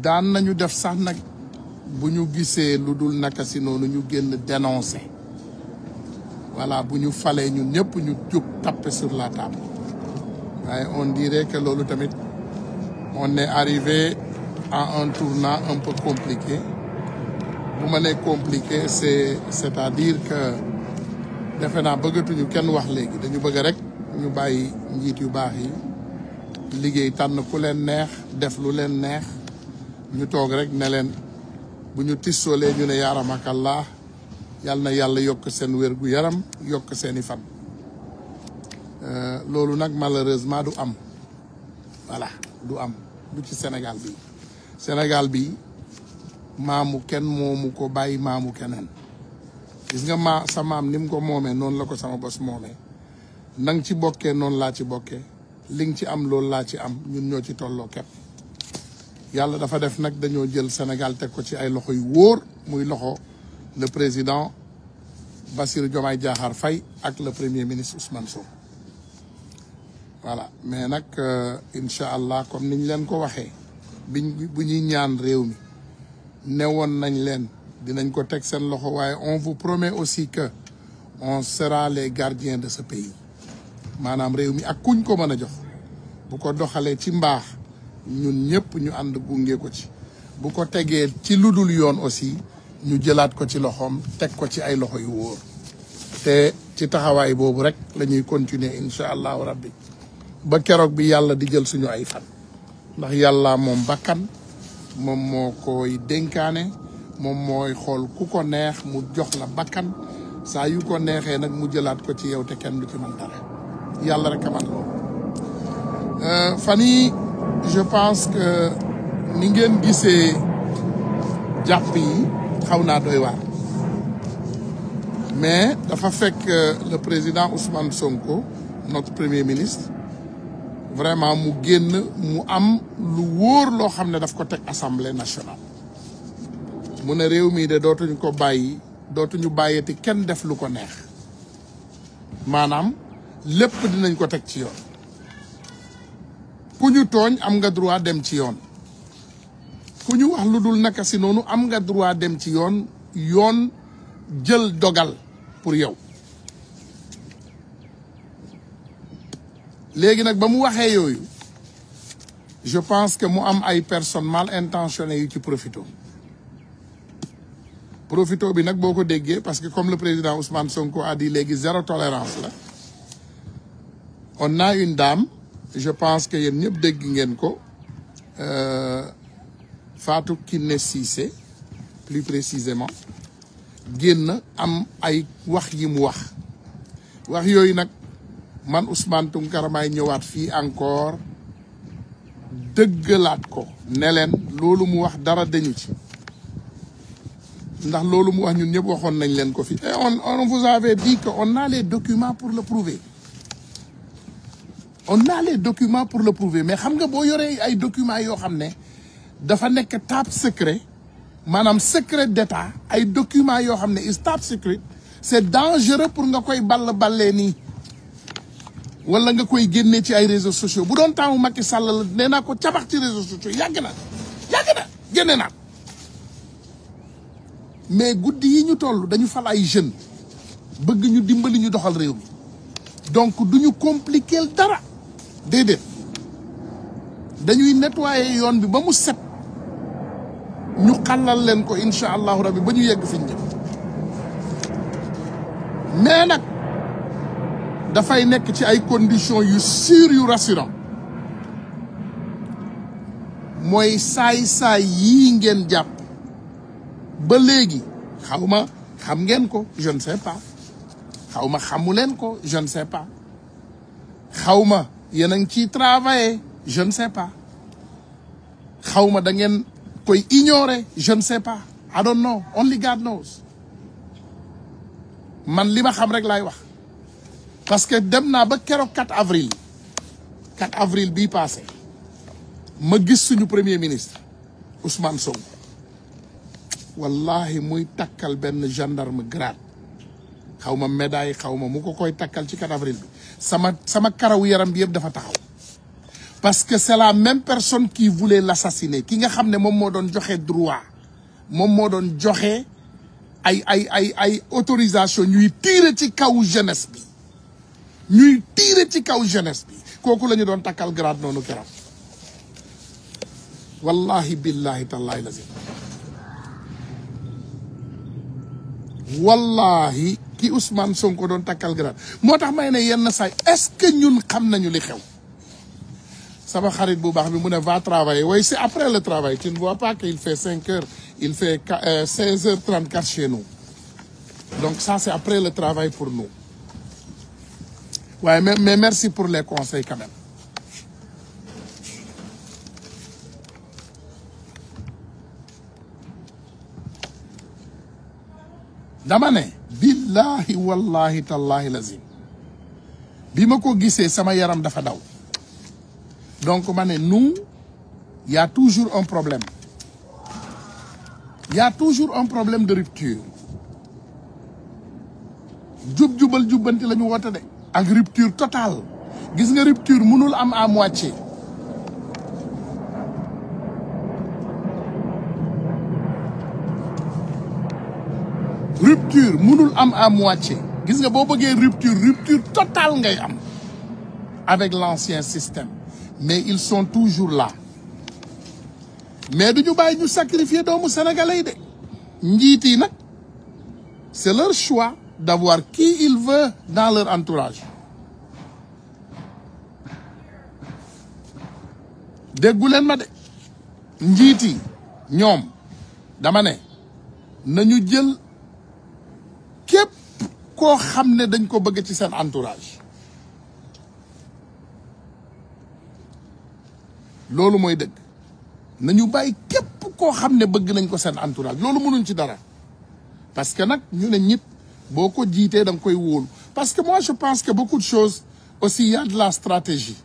daan nañu def sax nag bu ñu gisee lu dul naka si noonu ñu génn dénoncer voilà bu ñu falee ñun ñëpp ñu jóg taper sur la table waaye on dirait que loolu tamit on est arrivé à un tournant un peu compliqué bu ma nee compliqué c'est-à-dire que defe naa bëggatuñu kenn wax léegi dañu bëgg rek ñu bàyyi njiit yu baax yi liggéey tànn ku leen neex def lu leen neex ñu toog rek ne leen bu ñu tissoolee ñu ne yaaramakallah yàlla na yàlla yokk seen wér gu yaram yokk seeni fan loolu nag malheureusement du am voilà du am du ci Sénégal bi maamu kenn moomu ko bàyyi maamu keneen gis nga sa maam ni mu ko moomee noonu la ko sama bos moomee nang ci bokkee noonu laa ci bokkee li nga ci am loolu laa ci am ñun ñoo ci tolloo képp yàlla dafa def nag dañoo jël Sénégal teg ko ci ay loxo yu wóor muy loxo le président Bassirou Diomaye Diakhar Faye ak le premier ministre Ousmane Sonko voilà mais nag incha allah comme niñ leen ko waxee bu ñuy ñaan réew mi newoon nañ leen dinañ ko teg seen loxo waaye on vous promet aussi que on sera les gardiens de ce pays maanaam réew mi ak kuñ ko mën a jox bu ko doxalee ci mbaax ñun ñëpp ñu ànd gunge ko ci bu ko tegee ci lu dul yoon aussi ñu jëlaat ko ci loxoom teg ko ci ay loxo yu wóor te ci taxawaay boobu rek la ñuy continuer incha allahu rabbi ba keroog bi yàlla di jël suñu ay fan ndax yàlla moom bakkan moom moo koy dénkaane moom mooy xool ku ko neex mu jox la bakkan saa yu ko neexee nag mu jëlaat ko ci yow te kenn du ci mën dara yàlla rek a man loolu fan yi je pense que ni ngeen gisee jàpp yi xaw naa doy waar mais dafa fekk le président Ousmane Sonko notre premier ministre vraiment mu génn mu am lu wóor loo xam ne daf ko teg assemblée nationale mu ne réew mii de dootuñu ko bàyyi dootuñu bàyyeti kenn def lu ko neex maanaam lépp dinañ ko teg ci yoon ku ñu tooñ am nga droit dem ci yoon ku ñu wax lu dul naka si noonu am nga droit dem ci yoon yoon jël dogal pour yow léegi nag ba mu waxee yooyu je pense que mu am ay personnes mal intentionnées yu ci profito bi nag boo ko déggee parce que comme le président Ousmane Sonko a dit léegi zéro tolérance la on a une dame je pense que yéen ñëpp dégg ngeen ko Fatou Kiné Cissé plus précisément génn am ay wax yi mu wax yooyu nag man Ousmane Tounkara may ñëwaat fii encore dëggalaat ko ne leen loolu mu wax dara dañu ci ndax loolu mu wax ñun ñëpp waxoon nañ leen ko fi et on vous avait dit que on a les documents pour le prouver mais xam nga boo yoree ay documents yoo xam ne dafa nekk top secret maanaam secret d'état ay documents yoo xam ne is top secret c'est dangereux pour nga koy ballee nii wala nga koy génnee ci ay réseaux sociaux bu doon taamu Macky Sall la nee naa ko cabax ci réseaux sociaux yàgg na génne naa mais guddi yi ñu toll dañu fal ay jeunes bëgg ñu dimbali ñu doxal réew mi donc duñu compliquer dara déedéet dañuy nettoyer yoon bi ba mu set ñu xalal leen ko incha allahu rabbi ba ñu yegg fi ñu jëm mais nag dafay nekk ci ay conditions yu sûres yu rassurant mooy saay yii ngeen jàpp ba léegi xam ngeen ko je ne sais pas xamu leen ko je ne sais pas yéen a ngi ciy travailler je ne sais pas da ngeen koy ignorer je ne sais pas I don't know only God knows man li ma xam rek laay wax parce que dem naa ba keroog 4 avril bii passé ma gis suñu premier ministre Ousmane Sonko wallahi muy takkal benn gendarme grade médaille mu ko koy takkal ci 4 avril bi sama karaw yaram bi yëpp dafa taxaw parce que c'est la même personne qui voulait l'assassiner ki nga xam ne moom moo doon joxe droit moom moo doon joxe ay autorisation ñuy tirer ci kaw jeunesse bi ñuy tirer ci kaw jeunesse bi kooku la ñu doon takkal grade noonu keroog wallahi billahi tallahi lazim wallahi ki Ousmane Sonko doon takkal grade moo tax may ne yenn saay est-ce que ñun xam nañu li xew sama xarit bu baax bi mu ne va travailler oui c'est après le travail tu ne vois pas qu'il fait 5 heures il fait 16h34 chez nous donc ça c'est après le travail pour nous ouais mais merci pour les conseils quand même dama ne billahi wallahi tallahi lazim bi ma ko gisee sama yaram dafa daw donc ma ne nous il y a toujours un problème il y a toujours un problème de rupture jub-jubal jubbanti la ñu woote de ak rupture totale gis nga rupture mënul am à moitié rupture mënul am à moitié gis nga boo bëggee rupture totale ngay am avec l'ancien système mais ils sont toujours là mais duñu bàyyi ñu sacrifier doomu sénégalais yi de njiit yi nag c'est leur choix d'avoir qui ils veulent dans leur entourage déggu leen ma de njiit yi ñoom dama ne nañu jël képp koo xam ne dañ ko bëgg ci seen entourage loolu mooy dëgg nañu bàyyi képp koo xam ne bëgg nañ ko seen entourage loolu mënuñ ci dara parce que nag ñu ne ñit boo ko jiitee da nga koy wóolu parce que moi je pense que beaucoup de choses aussi y a de la stratégie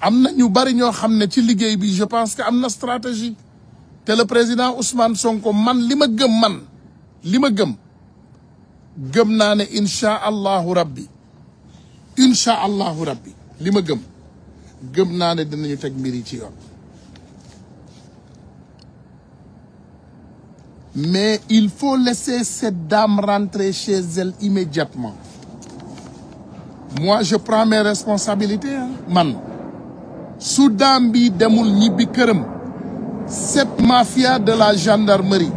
am na ñu bari ñoo xam ne ci liggéey bi je pense que am na stratégie te le président Ousmane Sonko man li ma gëm gëm naa ne incha allahu rabbi li ma gëm naa ne dinañu teg mbir yi ci yoon mais il faut laisser cette dame rentrer chez elle immédiatement moi je prends mes responsabilités man su dame bi demul ñibbi këram cette mafia de la gendarmerie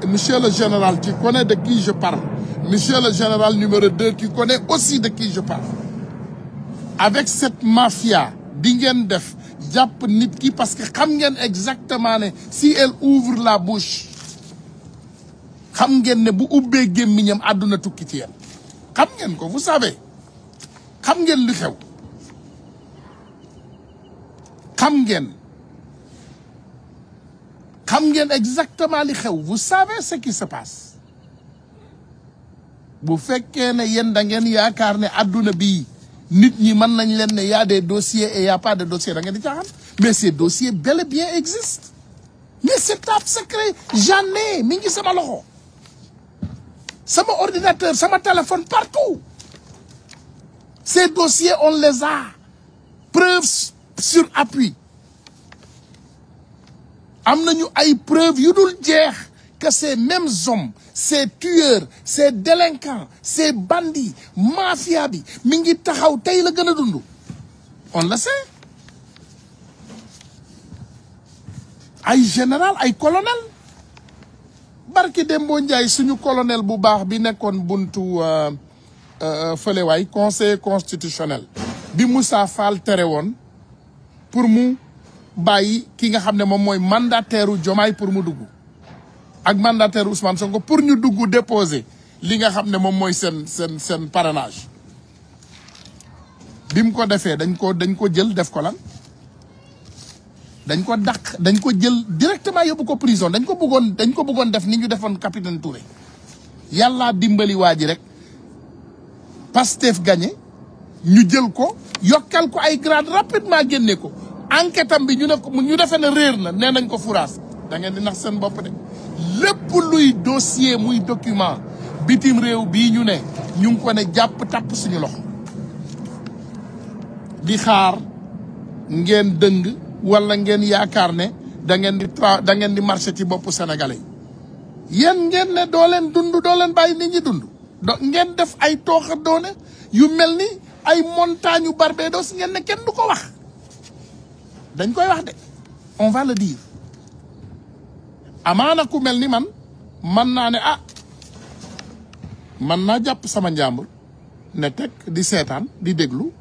monsieur le général tu connais de qui je parle monsieur le général numéro 2 tu connais aussi de qui je parle avec cette mafia bi ngeen def jàpp nit ki parce que xam ngeen exactement ne si elle ouvre la bouche xam ngeen ne bu ubbee gémmiñam àdduna tukki ci yéen xam ngeen ko vous savez xam ngeen li xew xam ngeen exactement li xew vous savez ce qui se passe bu fekkee ne yéen da ngeen yaakaar ne àdduna bii nit ñi mën nañ leen ne y a des dossiers et y a pas de dossiers da ngeen di caaxaan mais ces dossiers bel et bien existent mais c'est top secret j'en ai mi ngi sama loxo sama ordinateur sama téléphone partout ces dossiers on les a preuves sur appui am nañu ay preuves yu dul jeex que ces mêmes hommes ces tueurs ces délinquants ces bandits mafia bi mi ngi taxaw tey la gën a dund on le sait ay général ay colonel barki Dembo Ndiaye suñu colonel bu baax bi nekkoon buntu fële waay conseil constitutionnel bi Moussa Fall tere woon pour mu bàyyi ki nga xam ne moom mooy mandataire u Diomaye pour mu dugg ak mandataire Ousmane Sonko pour ñu dugg déposer li nga xam ne moom mooy seen parrainage bi mu ko defee dañ ko jël def ko lan dañ ko dàq dañ ko jël directement yóbbu ko prison dañ ko bëggoon def ni ñu defoon capitaine Touré yàlla dimbali waa ji rek Pastef gagné ñu jël ko yokkal ko ay grade rapidement génne ko enquête am bi ñu defee ne réer na nee nañ ko furaas da ngeen di nax seen bopp de lépp luy dossier muy document bitim réew bii ñu ne ñu ngi ko ne jàpp tapp suñu loxo di xaar ngeen dëng wala ngeen yaakaar ne da ngeen di marché ci boppu sénégalais yéen ngeen ne doo leen dund doo leen bàyyi nit ñi dund ngeen def ay tooxa doone yu mel ni ay montagne yu Barbados ngeen ne kenn du ko wax dañ koy wax de on va le dire amaana ku mel ni man naa ne man naa jàpp sama njàmbur ne teg di seetaan di déglu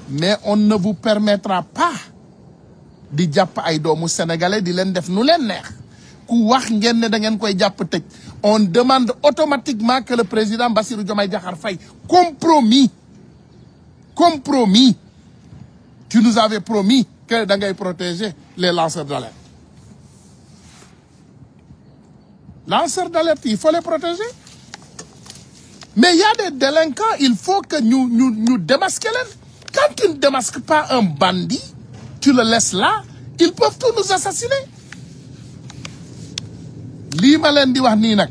mais on ne vous permettra pas di jàpp ay doomu sénégalais di leen def nu leen neex ku wax ngeen ne da ngeen koy jàpp tëj on demande automatiquement que le président Bassirou Diomaye Diakhar Faye compromis tu nous avais promis que da ngay protéger les lanceurs d'alerte il faut les protéger mais il y a des délinquants il faut que ñu démasquer leen quand tu ne démasques pas un bandit tu le laisses là ils peuvent tous nous assassiner lii ma leen di wax nii nag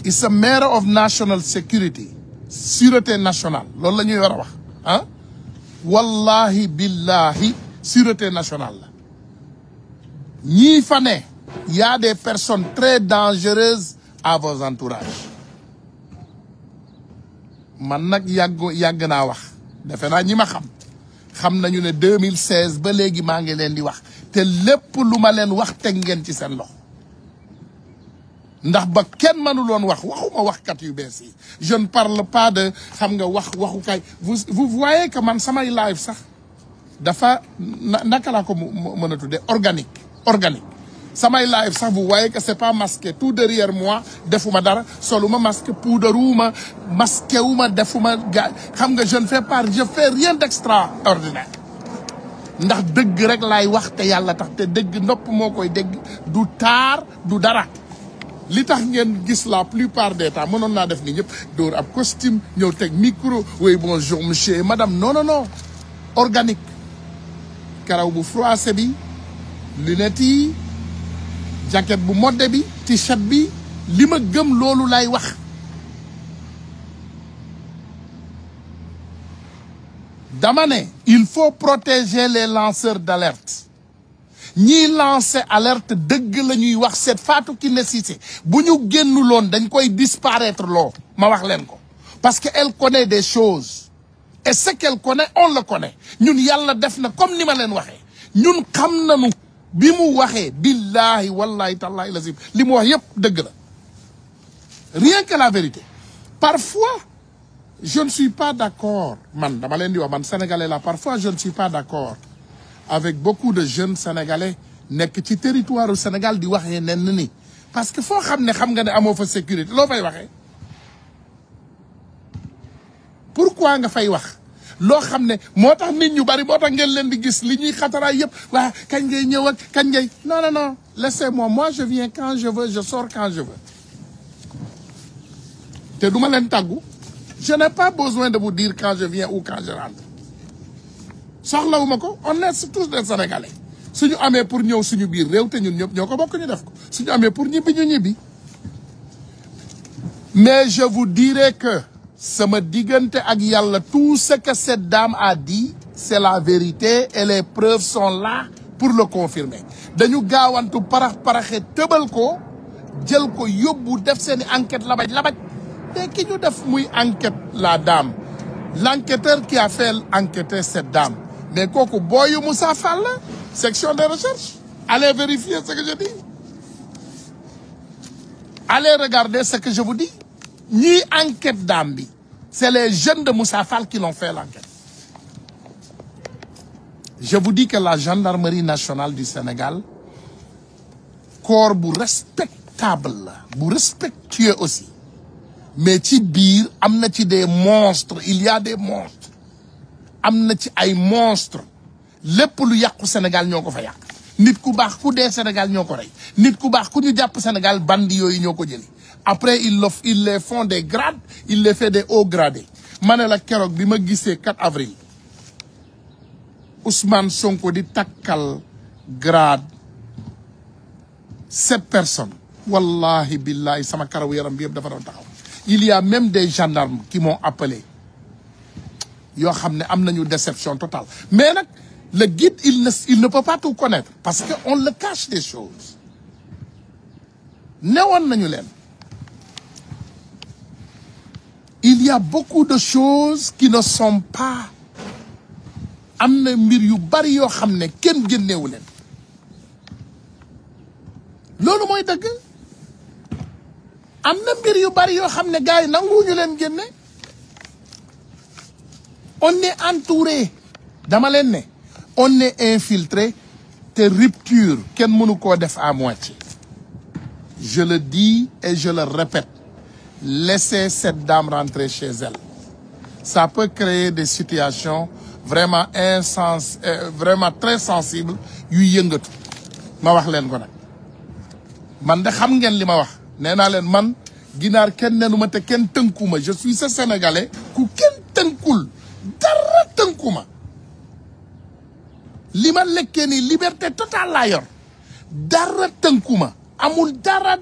it's a matter of national security sûreté nationale loolu la ñuy war a wax wallahi billahi sûreté nationale la ñii fa ne y a des personnes très dangereuses à vos entourages man nag yàgg naa wax defe naa ñi ma xam nañu ne 2016 ba léegi maa ngi leen di wax te lépp lu ma leen wax teg ngeen ci seen loxo ndax ba kenn mënuloon waxuma waxkat yu bees yi je ne parle pas de xam nga waxukaay vous voyez que man samay live sax dafa naka laa ko mën a tuddee organique samay live sax vous voyez que c'est pas masqué tout derrière moi defuma dara soluma masque puudaruma masqué wuma defuma xam nga je fais rien d'extraordinaire ndax dëgg rek laay wax te yàlla tax te dëgg nopp moo koy dégg du taar du dara li tax ngeen gis la plupart des temps mënoon naa def ni ñëpp dóor ab costume ñëw teg micro oui bonjour monsieur et madame non organique karaw bu froissé bi lunettes yi jacket bu modde bi t-shirt bi li ma gëm loolu lay wax dama ne il faut protéger les lanceurs d'alerte ñiy lancer alerte dëgg la ñuy wax seet Fatou Kiné Cissé bu ñu génnuloon dañ koy disparaître loo ma wax leen ko parce que elle connaît des choses et ce qu'elle connaît on le connaît ñun yàlla def na comme ni ma leen waxee ñun xam nañu bi mu waxee billahi wallahi tallahi lazim li mu wax yëpp dëgg la rien que la vérité parfois je ne suis pas d'accord man dama leen di wax man sénégalais la parfois je ne suis pas d'accord avec beaucoup de jeunes sénégalais nekk ci territoire du Sénégal di waxee nen ni parce que foo xam nga ne amoo fa sécurité loo fay waxee pourquoi nga fay wax loo xam ne moo tax nit ñu bari moo tax ngeen leen di gis li ñuy xataraay yëpp waa kañ ngay ñëw ak kañ ngay non laissez-moi je viens quand je veux je sors quand je veux te duma leen tàggu je n'ai pas besoin de vous dire quand je viens ou quand je rentre soxlawuma ko on est tous des Sénégalais suñu amee pour ñëw suñu biir réew te ñun ñëpp ñoo ko bokk ñu def ko suñu amee pour ñibbi ñu ñibbi mais je vous dirai que sama diggante ak yàlla tout ce que cette dame a dit c'est la vérité et les preuves sont là pour le confirmer dañu gaawantu paraxe tëbal ko jël ko yóbbu def seeni enquête labaj te ki ñu def muy enquête la dame l'enquêteur qui a fait enquêter cette dame mais kooku booyu Moussa Fall la section de recherche allez vérifier ce que je dis allez regarder ce que je vous dis ñii enquête dame bi c'est les jeunes de Moussa Fall qui l'ont fait l'enquête je vous dis que la gendarmerie nationale du Sénégal corps bu respectable la bu respectueux aussi mais ci biir am na ci des monstres il y a des monstres am na ci ay monstres lépp lu yàqu Sénégal ñoo ko fa yàq nit ku baax ku dee Sénégal ñoo ko rey nit ku baax ku ñu jàpp Sénégal bandi yooyu ñoo ko jëli après ils les font des grades ils les fait des hauts gradés ma ne la keroog bi ma gisee 4 avril Ousmane Sonko di takkal grade 7 personnes wallahi billahi sama karaw yaram bi yëpp dafa doon taxaw il y a même des gendarmes qui m'ont appelé yoo xam ne am nañu déception totale mais nag le guide il ne peut pas tout connaître parce que on le cache des choses newoon nañu leen il y a beaucoup de choses qui ne sont pas am na mbir yu bari yoo xam ne kenn génneewu leen loolu mooy dëgg am na mbir yu bari yoo xam ne gars yi nanguwuñu leen génne on est entouré dama leen ne on est infiltré te rupture kenn mënu koo def à moitié je le dis et je le répète laissez cette dame rentrer chez elle ça peut créer des situations vraiment vraiment très sensibles yuy yëngatu ma wax leen ko nag man de xam ngeen li ma wax nee naa leen man ginaar kenn nenuma te kenn tënkuma je suis ce Sénégalais ku kenn tënkul dara tënkuma li ma lekkee ni liberté totale laa yor dara tënkuma amul dara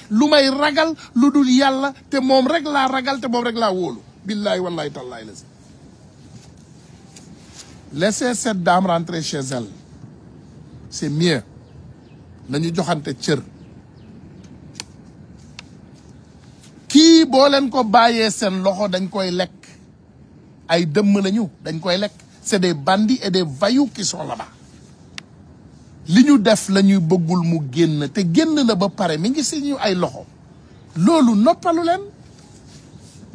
lu may ragal lu dul yàlla te moom rek laa ragal te moom rek laa wóolu billahi wallahi tallahi la si laissez cette dame rentrer chez elle c'est mieux nañu joxante cër kii boo leen ko bàyyee seen loxo dañ koy lekk ay dëmm lañu dañ koy lekk c'est des bandits et des voyous qui sont là-bas li ñu def la ñuy bëggul mu génn te génn na ba pare mi ngi si ñu ay loxo loolu noppalu leen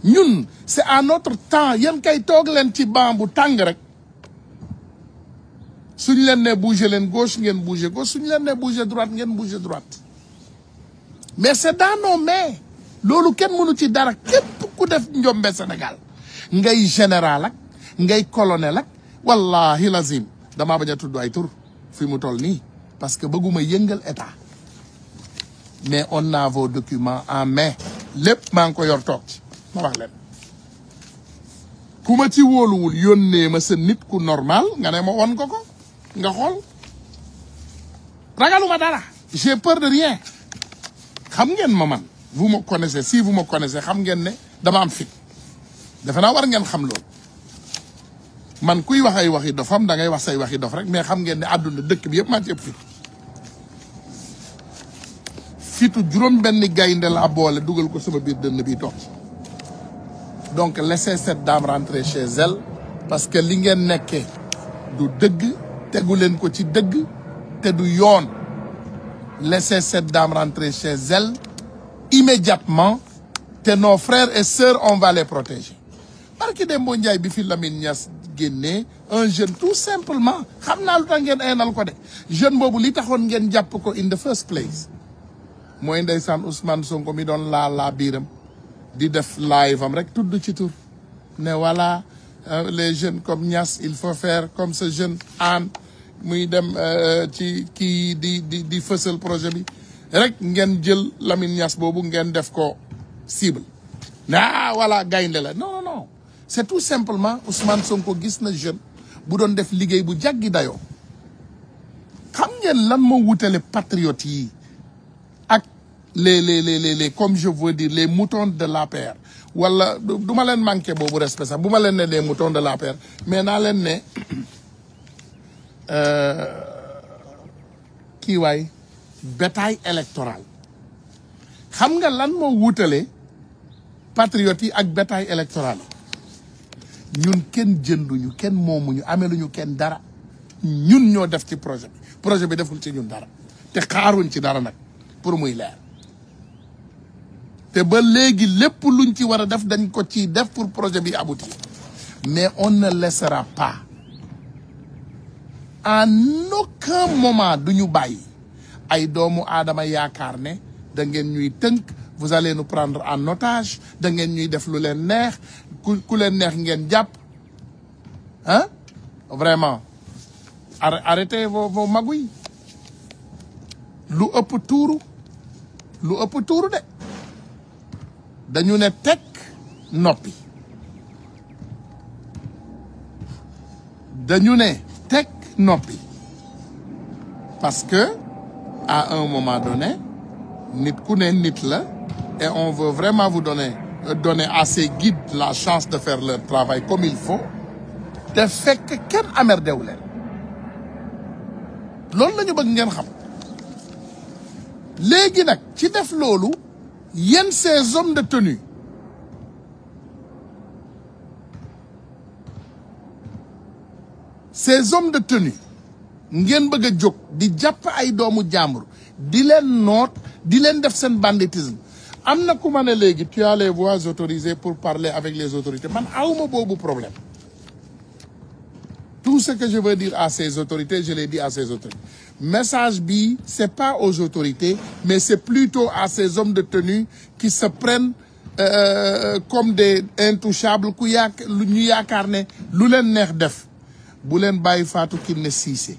ñun c'est à notre temps yéen kay toog leen ci banc bu tàng rek suñ leen ne bouger leen gauche ngeen bouger gauche suñ leen ne bouger droite ngeen bouger droite mais c'est dans nos mains loolu kenn mënu ci dara képp ku def njombe Sénégal ngay général ak ngay colonel ak wallahi lazim damaa bañ a tudd ay tur fi mu toll nii parce que bëgguma yëngal état mais on a vos documents en main lépp maa ngi ko yor toog ci ma wax leen ku ma ci wóoluwul yónnee ma sa nit ku normal nga ne ma won ko nga xool ragaluma dara j'ai peur de rien xam ngeen ma man vous me connaissez si vous me connaissez xam ngeen ne dama am fit defe naa war ngeen xam loolu man kuy wax ay waxi dofam da ngay wax say waxi dof rek mais xam ngeen ne àdduna dëkk bi yëpp maa ci ëpp fitu juróom benn gaynde la boole dugal ko sama biir dënn bi toog donc laissez cette dame rentrer chez elle parce que li ngeen nekkee du dëgg tegu leen ko ci dëgg te du yoon laissez cette dame rentrer chez elle immédiatement te nos frères et sœurs on va les protéger barki Dembo Ndiaye bi fi Lamine Niass génnee un jeune tout simplement xam naa lu tax ngeen eenal ko de jeune boobu li taxoon ngeen jàpp ko in the first place mooy ndeysaan Ousmane Sonko mi doon laa biiram di def live am rek tudd ci tur ne voilà les jeunes comme Niass il faut faire comme ce jeune Anne muy dem ci kii di fësal projet bi rek ngeen jël Lamine Niass boobu ngeen def ko cible voilà gaynde la non c'est tout simplement Ousmane Sonko gis na jeune bu doon def liggéey bu jaggi dayoo xam ngeen lan moo wutale patriotes yi ak les comme je veux dire les moutons de l'APR wala du ma leen manqué boobu respect sax bu ma leen ne les moutons de l'APR mais naa leen ne kii waay bétail électoral xam nga lan moo wutale patriotes yi ak bétail électoral ñun kenn jënduñu kenn moomuñu ameluñu kenn dara ñun ñoo def ci projet bi deful ci ñun dara te xaaruñ ci dara nag pour muy leer te ba léegi lépp luñ ci war a def dañ ko ci def pour projet bi aboutir mais on ne laissera pas en aucun moment duñu bàyyi ay doomu aadama yaakaar ne da ngeen ñuy tënk vous allez nous prendre en otage da ngeen ñuy def lu leen neex ku leen neex ngeen jàpp vraiment arrêtez vos magouilles lu ëpp tuuru de dañu ne tekk noppi parce que à un moment donné nit ku ne nit la et on veut vraiment vous donner donner à ces guides la chance de faire leur travail comme il faut te fekk kenn amerdewu leen loolu la ñu bëgg ngeen xam léegi nag ci def loolu yéen ces hommes de tenue ngeen bëgg a jóg di jàpp ay doomu jàmbur di leen noot di leen def seen banditisme am na ku ma ne léegi tu as les voies autorisées pour parler avec les autorités man awma boobu problème tout ce que je veux dire à ces autorités je l'ai dit à ces autorités message bi c'est pas aux autorités mais c'est plutôt à ces hommes de tenue qui se prennent comme des intouchables ku lu ñu yaakaar ne lu leen neex def bu leen bàyyi Fatou Kiné Cissé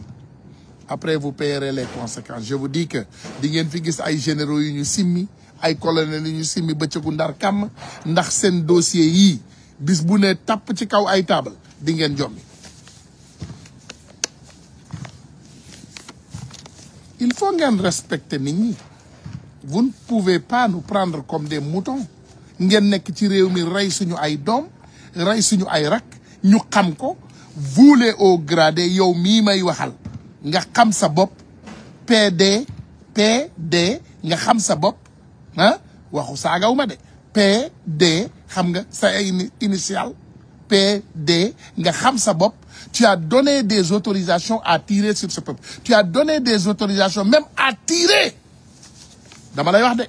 après vous payerez les conséquences je vous dis que di ngeen fi gis ay généraux yu ñu simmi ay colonels yu ñu simmi bëccëgu ndar kàmm ndax seen dossier yii bis bu ne tapp ci kaw ay table di ngeen jommi il faut ngeen respecter nit ñi vous ne pouvez pas nous prendre comme des moutons ngeen nekk ci réew mi rey suñu ay doom rey suñu ay rak ñu xam ko vous les hauts gradés yow mii may waxal nga xam sa bopp PD nga xam sa bopp ah waxu saagaw ma de PD xam nga sa initial PD nga xam sa bopp tu as donné des autorisations à tirer sur ce peuple tu as donné des autorisations même à tirer dama lay wax de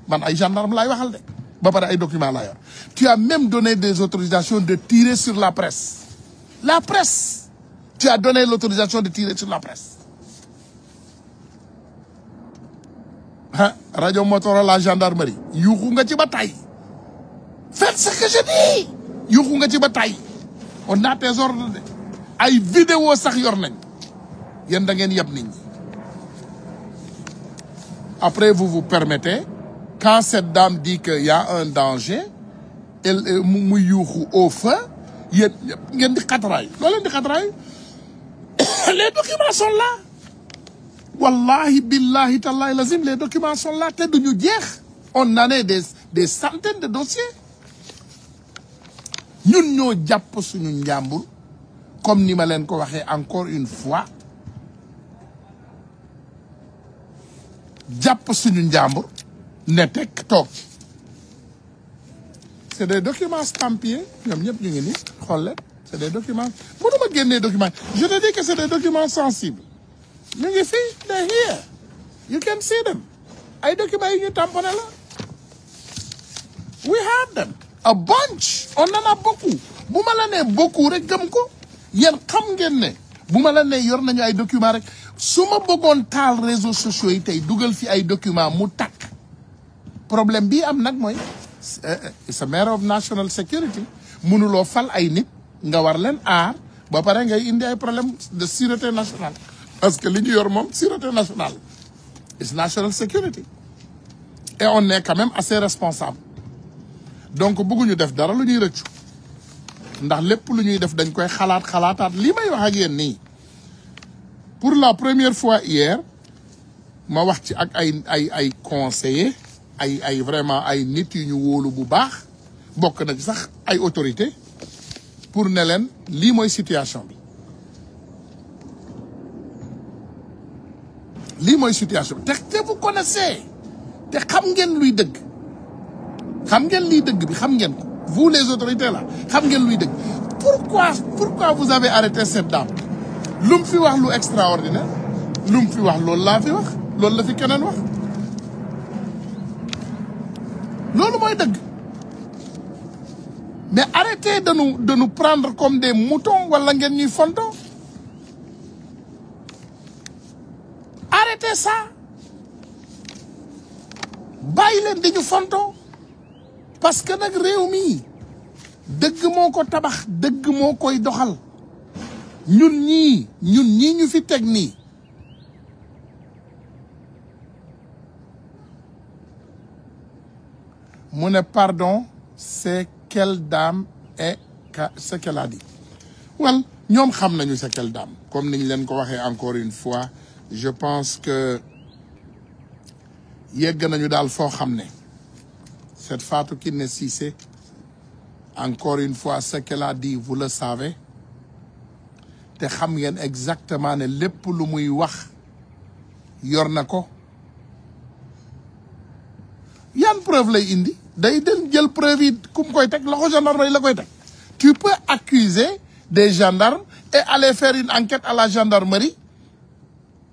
man ay gendarme lay waxal de ba pare ay documents laa yor tu as même donné des autorisations de tirer sur la presse tu as donné l'autorisation de tirer sur la presse ah radio Motorola gendarmerie yuuxu nga ci ba tay faites ce que je dis yuuxu nga ci ba tay on a tes ordres de ay vidéo sax yor nañ yéen da ngeen yab nit ñi après vous vous permettez quand cette dame dit qu'il y a un danger elle mu yuuxu au feu yéen ngeen di xatraay loo leen di xatraay les documents sont là wallahi billahi tallahi lazim les documents sont là te duñu jeex on en a des centaines de dossiers ñun ñoo jàpp suñu njàmbur comme ni ma leen ko waxee encore une fois jàpp suñu njàmbur ne tekk toog c'est des documents stampillés ñoom ñëpp ñu ngi nii xool leen c'est des documents mënuma génnee documents je te dis que c'est des documents sensibles ñu ngi fii they're here you can see them ay documents yi ñu tamponné la we have them a bunch on en a beaucoup bu ma la nee beaucoup rek gëm ko yéen xam ngeen ne bu ma la nee yor nañu ay documents rek su ma bëggoon taal réseaux sociaux yi tey dugal fi ay documents mu takk problème bii am nag mooy it's a matter of national security mënuloo fal ay nit nga war leen aar ba pare ngay indi ay problème de sûreté nationale parce que li ñu yor moom sûreté nationale it's national security et on est quand même assez responsable donc bëgguñu def dara lu ñuy rëccu ndax lépp lu ñuy def dañ koy xalaataat li may wax ak yéen nii pour la première fois hier ma wax ci ak ay conseillers ay vraiment ay nit yu ñu wóolu bu baax bokk na ci sax ay autorités pour ne leen lii mooy situation bi lii mooy situation bi te vous connaissez te xam ngeen luy dëgg xam ngeen liy dëgg bi xam ngeen ko vous les autorités là xam ngeen luy dëgg pourquoi vous avez arrêté cette dame lu mu fi wax lu extraordinaire lu mu fi wax loolu laa fi wax loolu la fi keneen wax loolu mooy dëgg mais arrêtez de nous prendre comme des moutons wala ngeen ñuy fonto arrêtez ça bàyyi leen di ñu fonto parce que nag réew mi dëgg moo ko tabax dëgg moo koy doxal ñun ñii ñu fi teg nii mu ne pardon c'est quelle dame et ce qu'elle a dit well ñoom xam nañu c'est quelle dame comme niñ leen ko waxee encore une fois je pense que yegg nañu daal foo xam ne cette Fatou Kiné Cissé, encore une fois, ce qu'elle a dit, vous le savez. Te xam ngeen exactement ne lépp lu muy wax yor na ko. Yan preuve lay indi day dem jël preuve yi kum koy teg loxo gendarmerie la koy teg. Tu peux accuser des gendarmes et aller faire une enquête à la gendarmerie,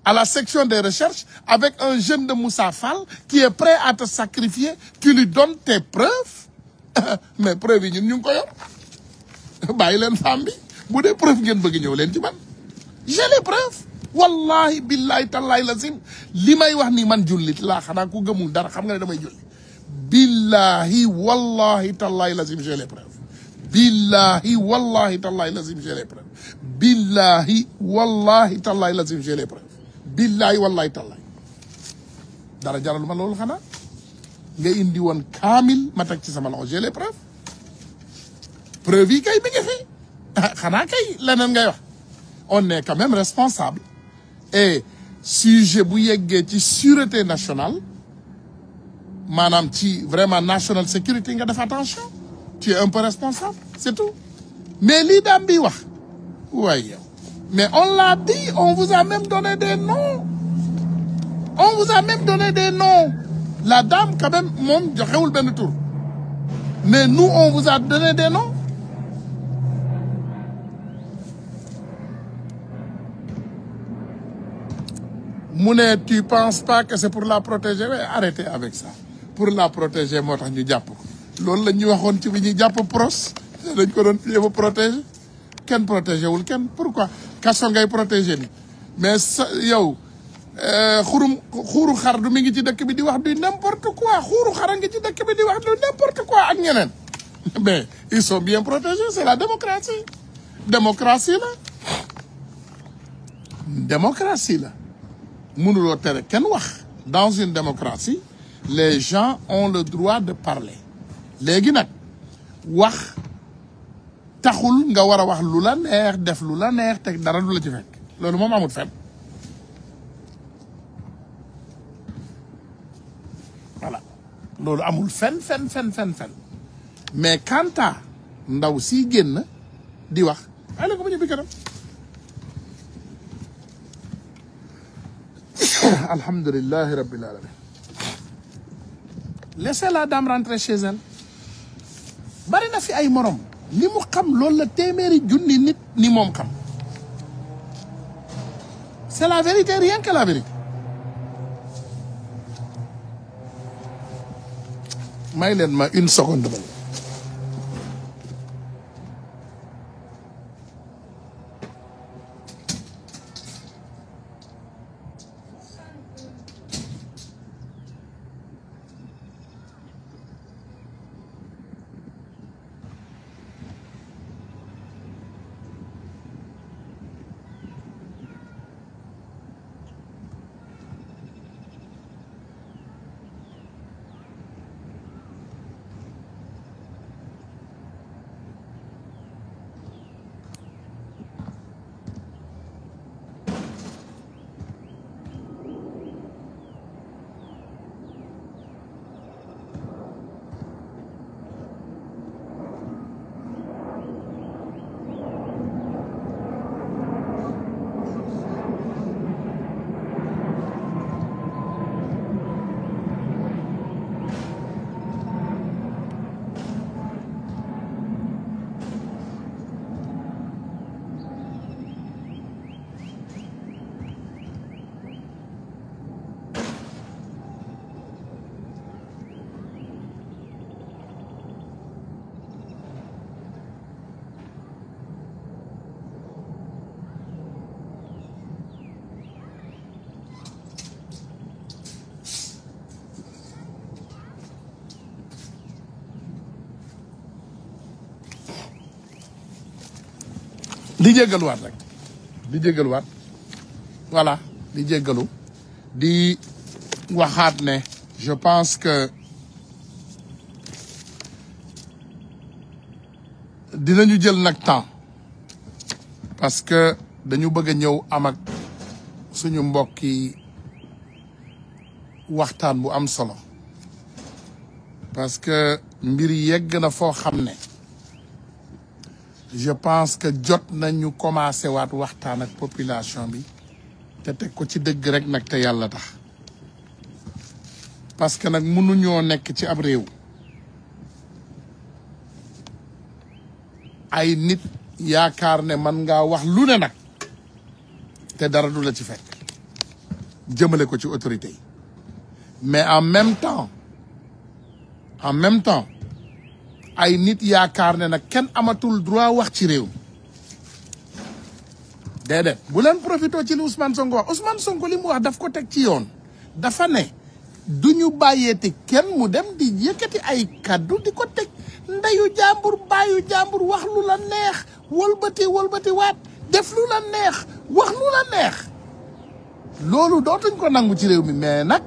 à la section des recherches, avec un jeune de Moussa Fall qui est prêt à te sacrifier. Tu lui donnes tes preuves. Mais preuves yi ñun ñu ngi ko yor bàyyi leen femme bi bu dee preuve ngeen bëgg ñëw leen ci man. J'ai les preuves. Wallahi billahi tallahi lazim li may wax ni man jullit laa xanaa ku gëmul dara xam nga ne damay julli. Billahi wallahi tallahi lazim j'ai les preuves. Billahi wallahi tallahi lazim j'ai les preuves. Billahi wallahi tallahi lazim j'ai les preuves. Billahi wallahi tallahi dara jaralu ma loolu xanaa nga indi woon kaamil ma teg ci sama loxo j'ai les preuves. Preuve yi kay mi ngi fi xanaa kay leneen ngay wax. On est quand même responsable. Et sujet bu yeggee ci sûreté nationale maanaam ci vraiment national security nga def attention. Tu es un peu responsable, c'est tout. Mais lii daam bi wax waaye yow mais on l'a dit, on vous a même donné des noms. On vous a même donné des noms. La dame quand même moom joxewul benn tur. Mais nous on vous a donné des noms. Mouné, tu penses pas que c'est pour la protéger? Ouais, arrêtez avec ça. Pour la protéger, moo tax ñu jàpp ko. Loolu la ñu waxoon ci bi ñuy jàpp pros. Dañ ko doon jéem a protéger. Kenn protégé wul kenn. Pourquoi? Kaso ngay protéger ni. Mais sa yow xuuru xar du mi ngi ci dëkk bi di wax du n'importe quoi. Xuuru xar ngi ci dëkk bi di wax du n'importe quoi ak ñeneen. Mais ils sont bien protégés, c'est la démocratie. Démocratie la. Démocratie la. Mënuloo tere kenn wax. Dans une démocratie, les gens ont le droit de parler. Léegi nag wax taxul nga war a wax lu la neex def lu la neex teg dara du la ci fekk loolu moom amul fenn. Voilà loolu amul fenn. Mais quant à ndaw si génn di wax ale ko ba ñu bi kanam. Alhamdulillahi rabbil alamin. Laissez la dame rentrer chez elle. Bari na fi ay morom li mu xam loolu la téeméeri junni nit ni moom xam. C'est la vérité, rien que la vérité. May leen ma une seconde ba. di jéggaluwaat rek di jéggaluwaat voilà di jéggalu di waxaat ne je pense que dinañu jël nag temps parce que dañu bëgg a ñëw am ak suñu mbokki waxtaan bu am solo parce que mbir yegg na foo xam ne je pense que jot nañu commencé waat waxtaan ak population bi te teg ko ci dëgg rek nag te yàlla tax parce que nag mënuñoo nekk ci ab réew ay nit yaakaar ne man ngaa wax lu ne nag te dara du la ci fekk jëmale ko ci autorité yi mais en même temps ay nit yaakaar ne nag kenn amatul droit wax ci réew déedéet bu leen profité ci li Ousmane Sonko wax Ousmane Sonko li mu wax daf ko teg ci yoon dafa ne du ñu bàyyeeti kenn mu dem di yëkkati ay kaddu di ko teg ndeyu jàmbur bàyyu jàmbur wax lu la neex wëlbati waat def lu la neex wax lu la neex loolu dootuñ ko nangu ci réew mi mais nag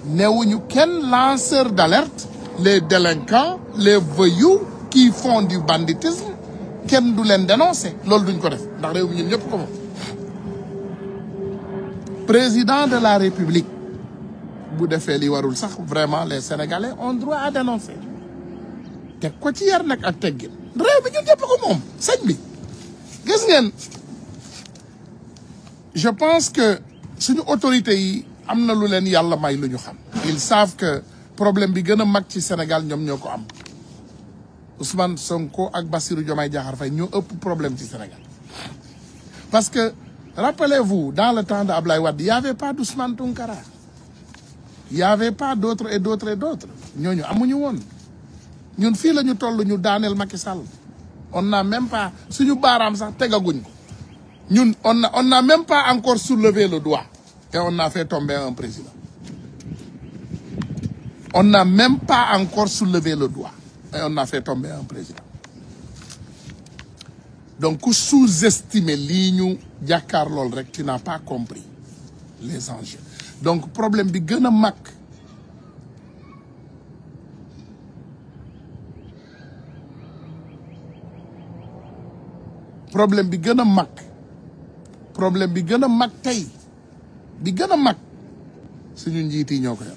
newuñu kenn lanceur d'alerte les délinquants les voyous qui font du banditisme kenn du leen dénoncer loolu duñ ko def ndax réew mi ñun ñëpp ko moom président de la république bu defee li warul sax vraiment les sénégalais ont droit à dénoncer teg ko ci yar nag ak teggin réew mi ñun ñëpp ko moom sëñ bi gis ngeen je pense que suñu autorités yi am na lu leen yàlla may lu ñu xam ils savent que problème bi gën a mag ci Sénégal ñoom ñoo ko am Ousmane Sonko ak Bassirou Diomaye Diakhar Faye ñoo ëpp problème ci Sénégal parce que rappelez-vous dans le temps de Ablaye Wade il y avait pas d'Ousmane Tounkara il y avait pas d'autres et d'autres et d'autres ñooñu amuñu woon ñun fii la ñu toll ñu daaneel Macky Sall on n'a même pas suñu baaraam sax tegaguñ ko ñun on n'a même pas encore soulevé le doigt et on a fait tomber un président on n'a même pas encore soulevé le doigt et on a fait tomber un président donc ku sous-estimer lii ñu jàkkaar lool rek tu n'as pas compris les enjeux donc problème bi gën a mag problème bi gën a mag tey bi gën a mag suñu njiit yi ñoo ko yor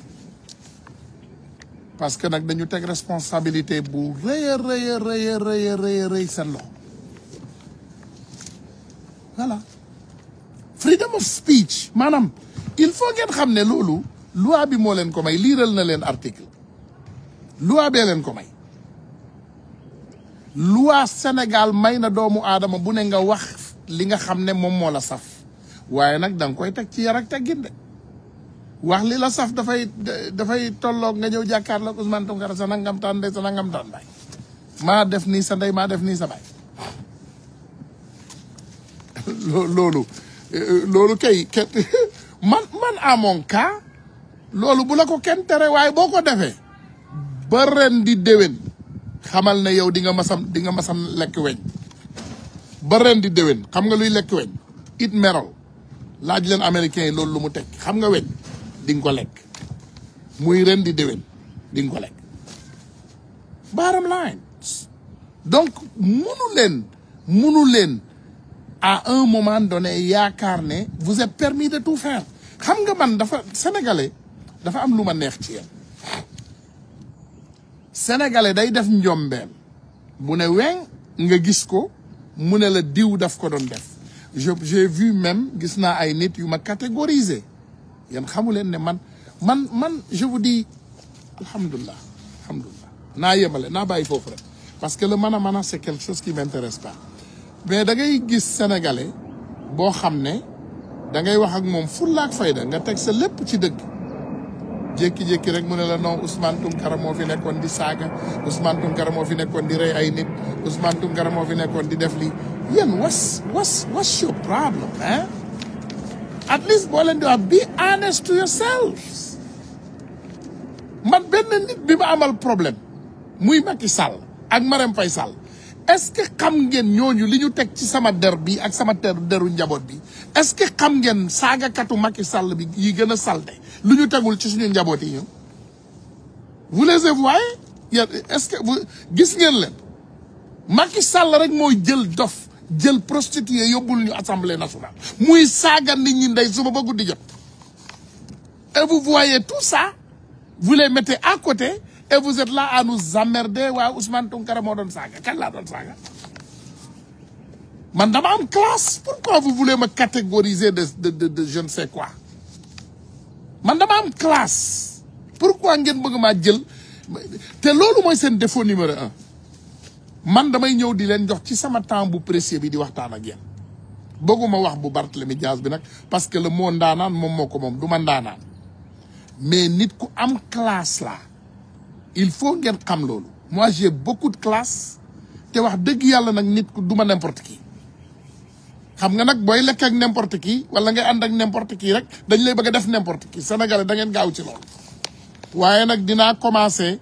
parce que nag dañu teg responsabilité bu rëy seen loxo voilà freedom of speech maanaam il faut ngeen xam ne loolu loi bi moo leen ko may liiral na leen article loi bee leen ko may loi Sénégal may na doomu aadama bu ne nga wax li nga xam ne moom moo la saf waaye nag da nga koy teg ci yar ak teggin de wax li la saf dafay tolloog nga ñëw jàkkaarloog Ousmane Tounkara sa nangam taan ndey sa nangam taan baay maa def nii sa ndey maa def nii sa baay loolu kay man à mon cas loolu bu la ko kenn tere waaye boo ko defee ba ren di déwén xamal ne yow di nga masam lekk weñ ba ren di déwén xam nga luy lekk weñ it merol laaj leen américains yi loolu lu mu teg xam nga weñ di nga ko lekk muy ren di déwén di nga ko lekk bottom line donc munu leen à un moment donné yaakaar ne vous êtes permis de tout faire xam nga man sénégalais dafa am lu ma neex ci yéen sénégalais day def njombeem bu ne weñ nga gis ko mu ne la diw daf ko doon def j'ai vu même gis naa ay nit yu ma catégorisé yéen xamu leen ne man je vous dis alhamdulilah naa yemale naa bàyyi foofu rek parce que le mana c'est quelque chose qui m'intéresse pas mais da ngay gis sénégalais boo xam ne da ngay wax ak moom fulla ak fayda nga teg sa lépp ci dëgg jékki-jékki rek mu ne la non Ousmane Tounkara moo fi nekkoon di saaga Ousmane Tounkara moo fi nekkoon di rey ay nit Ousmane Tounkara moo fi nekkoon di def lii yéen what's your problem hein at least boo leen di wax be honest to yourselves man benn nit bi ma amal problème muy Macky Sall ak Marème Faye Sall est-ce que xam ngeen ñooñu li ñu teg ci sama der bi ak sama deru njaboot bi est-ce que xam ngeen saagakatu Macky Sall bi yi gën a salte lu ñu tegul ci suñu njaboot yi ñoom vous les voyez est-ce que vous gis ngeen leen Macky Sall rek mooy jël prostituée yóbbul ñu assemblée nationale muy saaga nit ñi ndey suba ba guddi jot et vous voyez tout ça vous les mettez à côté et vous êtes là à nous emmerder waa Ousmane Tounkara moo doon saaga kan laa doon saaga man dama am classe pourquoi vous voulez me catégoriser de je ne sais quoi man dama am classe pourquoi ngeen bëgg maa jël te loolu mooy seen défaut numéro 1 man damay ñëw di leen jox ci sama temps bu précieux bi di waxtaan ak yéen bëgguma wax bu Barthélémy Dias bi nag parce que le mot ndaanaan moom moo ko moom du ma ndaanaan mais nit ku am classe la il faut ngeen xam loolu moi j'ai beaucoup de classe te wax dëgg yàlla nag nit ku du ma n'importe qui xam nga nag booy lekk ak n'importe qui wala ngay ànd ak n'importe qui rek dañ lay bëgg a def n'importe qui sénégalais da ngeen gaaw ci loolu waaye nag dinaa commencer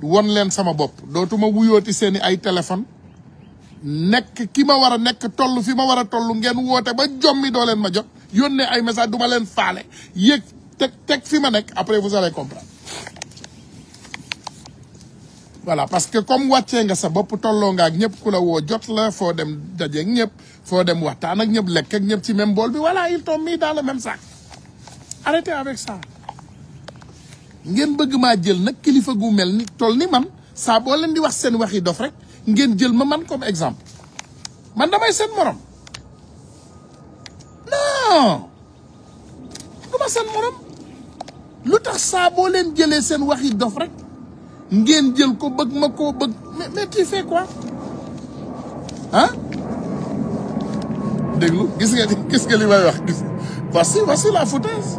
won leen sama bopp dootuma wuyooti seeni ay téléphone nekk ki ma war a nekk toll fi ma war a toll ngeen woote ba jommi doo leen ma jot yónnee ay message du ma leen faale yéeg teg fi ma nekk après vous allez comprendre voilà parce que comme wàccee nga sa bopp tolloo nga ak ñëpp ku la woo jot la foo dem dajeeg ñëpp foo dem waxtaan ak ñëpp lekk ak ñëpp ci même bool bi voilà ils t'ont mis dans le même sac arrêtez avec ça ngeen bëgg maa jël nag kilifa gu mel ni toll ni man saa boo leen di wax seen waxi dof rek ngeen jël ma man comme exemple man damay seen morom non du ma seen morom lu tax saa boo leen jëlee seen waxi dof rek ngeen jël ko bëgg ma koo bëgg mais tu fais quoi ah déglu gis nga li may wax voici la foutaise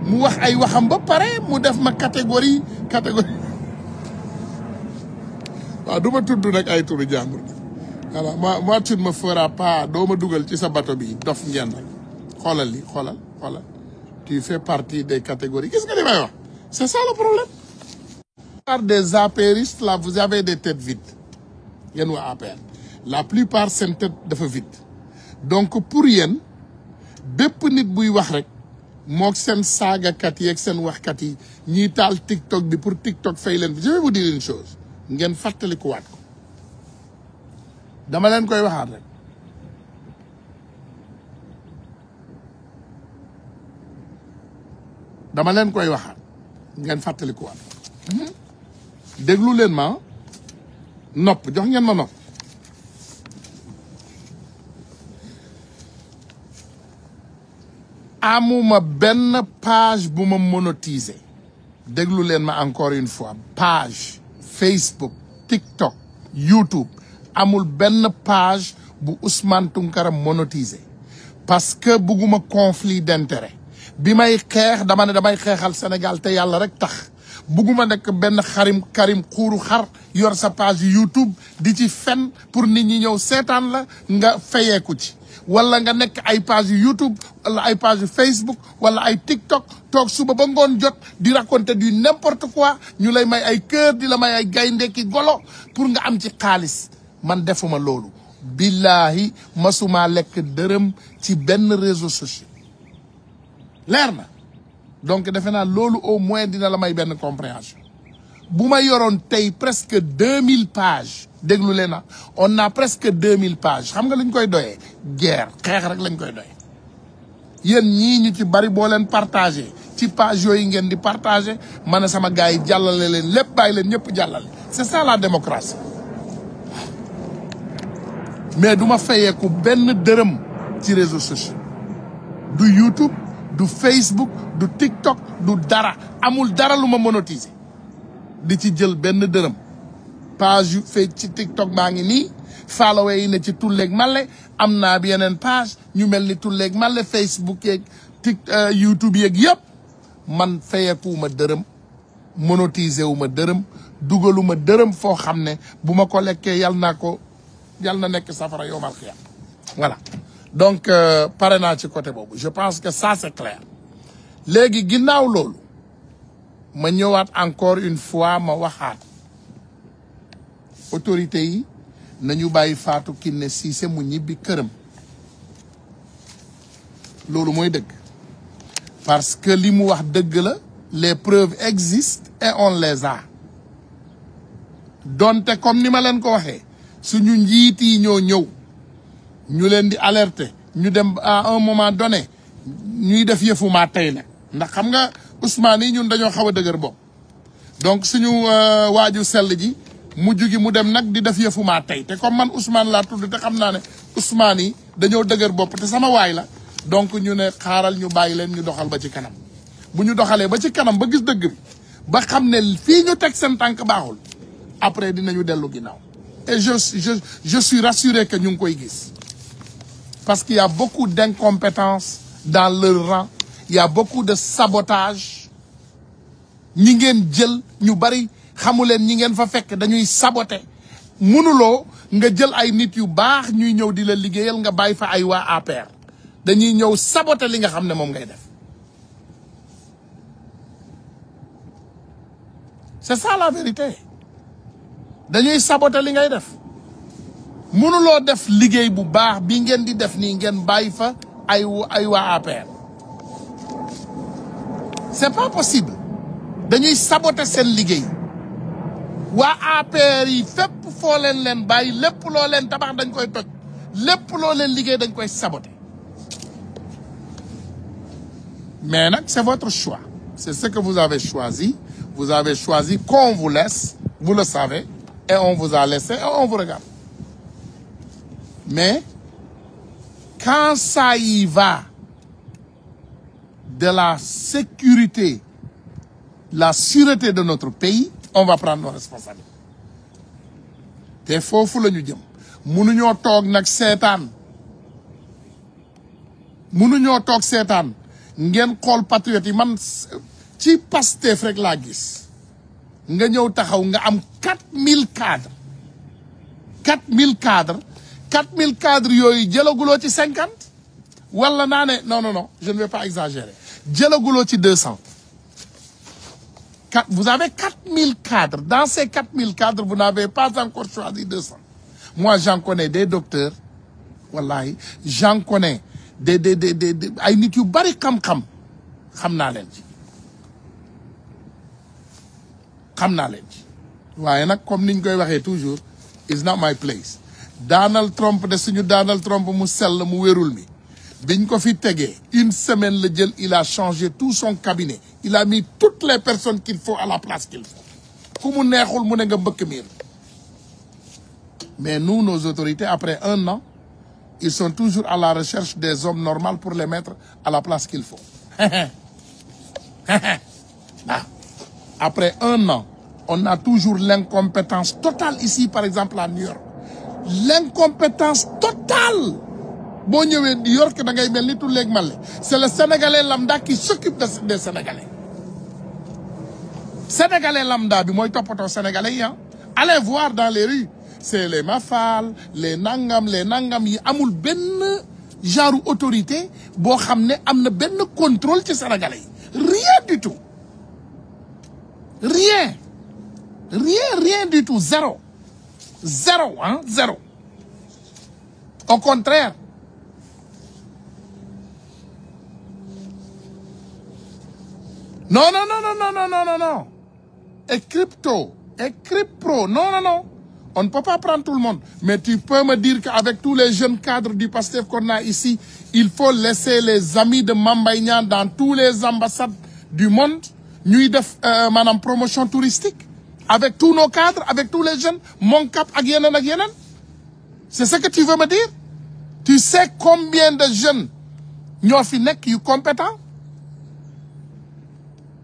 mu wax ay waxam ba pare mu def ma catégorie waaw du ma tudd nag ay turu jàmbur voilà moi tu ne me feras pas doo ma dugal ci sa bateau bi dof ngeen rek xoolal li xoolal tu fais partie des catégories gis nga li may wax c'est ça le problème la plupart des apéristes là vous avez des têtes vides yéen waa APR la plupart seen tête dafa vide donc pour yéen bépp nit buy wax rek mook seen saagakat yi ak seen waxkat yi ñiy taal TikTok bi pour TikTok fay leen je vais vous dire une chose ngeen fàttaliku waat ko dama leen koy waxaat rek dama leen koy waxaat ngeen fàttaliku waat déglu leen ma nopp jox ngeen ma nopp amuma benn page bu ma monétiser déglu leen ma encore une fois page Facebook TikTok YouTube amul benn page bu Ousmane Tounkara monétiser parce que bugguma conflit d'intérêt bi may xeex dama ne damay xeexal Sénégal te yàlla rek tax bugguma nekk benn karim xuuru xar yor sa page YouTube di ci fen pour nit ñi ñëw seetaan la nga fayeeku ci wala nga nekk ay page YouTube wala ay page Facebook wala ay TikTok toog suba ba ngoon jot di raconter du n'importe quoi ñu lay may ay kër di la may ay gaynde ki golo pour nga am ci xaalis man defuma loolu billahi masuma lekk dërëm ci benn réseau social leer na donc defe naa loolu au moins dina la may benn compréhension bu ma yoroon tey presque 2000 pages déglu leen na on a presque 2000 pages xam nga lu ñu koy doyee guerre xeex rek lañ koy doyee yéen ñii ñu ci bari boo leen partagé ci page yooyu ngeen di partagé ma ne sama gars yi jàllale leen lépp bàyyi leen ñëpp jàllale c'est ça la démocratie mais du ma fayeeku benn dërëm ci réseaux sociaux du YouTube du Facebook du TikTok du dara amul dara lu ma monétiser di ci jël benn dërëm page yu fee ci TikTok baa ngi nii follower yi ne ci tulleeg male am naa bi yeneen page ñu mel ni tulleeg male Facebook yeeg YouTube yeeg yëpp man fayeekuwuma dërëm monétiser wu ma dërëm dugaluma dërëm foo xam ne bu ma ko lekkee yal na nekk safara yowmal xiyam voilà donc pare naa ci côté boobu je pense que ça c'est clair léegi ginnaaw loolu ma ñëwaat encore une fois ma waxaat autorités yi nañu bàyyi Fatou Kiné Cissé mu ñibbi këram loolu mooy dëgg parce que li mu wax dëgg la les preuves existent et on les a donte comme ni ma leen ko waxee suñu njiit yi ñoo ñëw ñu leen di alerter ñu dem à un moment donné ñuy def yëfu maa tey nag ndax xam nga Ousmane yi ñun dañoo xaw a dëgër bopp donc suñu waaju sell ji mujj gi mu dem nag di def yëfumaa tey te comme man Ousmane laa tudd te xam naa ne Ousmane yi dañoo dëgër bopp te sama waay la donc ñu ne xaaral ñu bàyyi leen ñu doxal ba ci kanam bu ñu doxalee ba ci kanam ba gis dëgg bi ba xam ne fii ñu teg seen tànk baaxul après dinañu dellu ginnaaw et je suis rassuré que ñu ngi koy gis parce qu'il y a beaucoup d'incompétence dans leur rang il y a beaucoup de sabotage ñi ngeen jël ñu bari xamu leen ñi ngeen fa fekk dañuy saboter mënuloo nga jël ay nit yu baax ñuy ñëw di la liggéeyal nga bàyyi fa ay waa APR dañuy ñëw saboter li nga xam ne moom ngay def c'est ça la vérité dañuy saboter li ngay def mënuloo def liggéey bu baax bi ngeen di def nii ngeen bàyyi fa ay waa APR c'est pas possible dañuy saboter seen liggéey waa APR yi fépp foo leen bàyyi lépp loo leen tabax dañ koy toj lépp loo leen liggéey dañ koy saboter mais nag c'est votre choix c'est ce que vous avez choisi qu'on vous laisse vous le savez et on vous a laissé et on vous regarde mais quand ça y va de la sécurité la sûreté de notre pays on va prendre nos responsabilités te foofu la ñu jëm mënuñoo toog nag seetaan ngeen xool patriote yi man ci Pastef rek laa gis nga ñëw taxaw nga am 4000 cadres 4000 cadres yooyu jëlaguloo ci 50 wala naa ne non je ne vais pas exagérer jëlaguloo ci 200 vous avez 4000 cadres dans ces 4000 cadres vous n'avez pas encore choisi 200 moi j'en connais des docteurs wallahi j'en connais des ay nit yu bari xam naa leen ci waaye nag comme niñ koy waxee toujours is not my place Donald Trump de suñu Donald Trump mu sell mu wérul mi biñ ko fi tegee une semaine la jël il a changé tout son cabinet il a mis toutes les personnes qu'il faut à la place qu'il faut ku mu neexul mu ne nga mbëkk miir mais nous nos autorités après 1 an ils sont toujours à la recherche des hommes normaux pour les mettre à la place qu'il faut après 1 an on a toujours l'incompétence totale ici par exemple à New York l'incompétence totale boo ñëwee New York da ngay mel ni tout léegi mal c'est le Sénégalais lambda qui s'occupe des Sénégalais lambda bi mooy toppatoo Sénégalais yi allez voir dans les rues c'est les mafal les nangam yi amul benn genre autorité boo xam ne am na benn contrôle ci Sénégalais yi rien du tout rien du tout zéro au contraire non et crypto non on ne peut pas prendre tout le monde mais tu peux me dire qu'avec tous les jeunes cadres du PASTEF qu'on a ici il faut laisser les amis de Mame Mbaye Niang dans tous les ambassades du monde ñuy def maanaam promotion touristique avec tous nos cadres avec tous les jeunes Moncap ak yeneen c'est ce que tu veux me dire tu sais combien de jeunes ñoo fi nekk yu compétents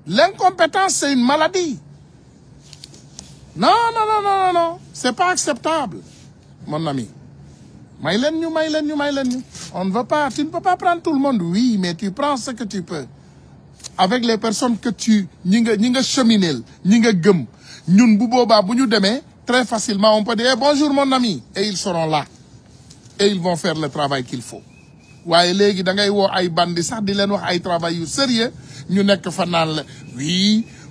l'incompétence c'est une maladie non c'est pas acceptable mon ami may leen ñu on ne veut pas tu ne peux pas prendre tout le monde oui mais tu prends ce que tu peux avec les personnes que ñi nga cheminel ñi nga gëm ñun bu boobaa bu ñu demee très facilement on peut dire bonjour mon ami et ils seront là et ils vont faire le travail qu'il faut waaye léegi da ngay woo ay bandi sax di leen wax ay travail yu sérieux ñu nekk fa naan la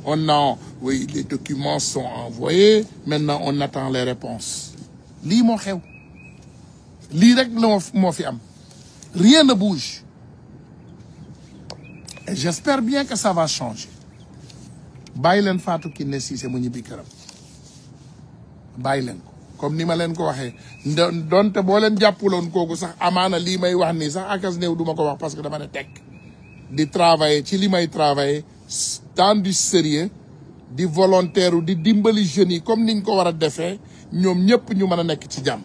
oui les documents sont envoyés maintenant on attend les réponses lii moo xew lii rek moo fi am rien ne bouge et j'espère bien que ça va changer bàyyi leen Fatou Kiné Cissé mu ñibbi këram bàyyi leen ko comme ni ma leen ko waxee donte boo leen jàppuloon kooku sax amaana lii may wax nii sax akas néew du ma ko wax parce que dama ne tekk di travailler ci li may travailler dans du sérieux di volontaire di dimbali jeunes yi comme niñ ko war a defee ñoom ñëpp ñu mën a nekk ci jàmm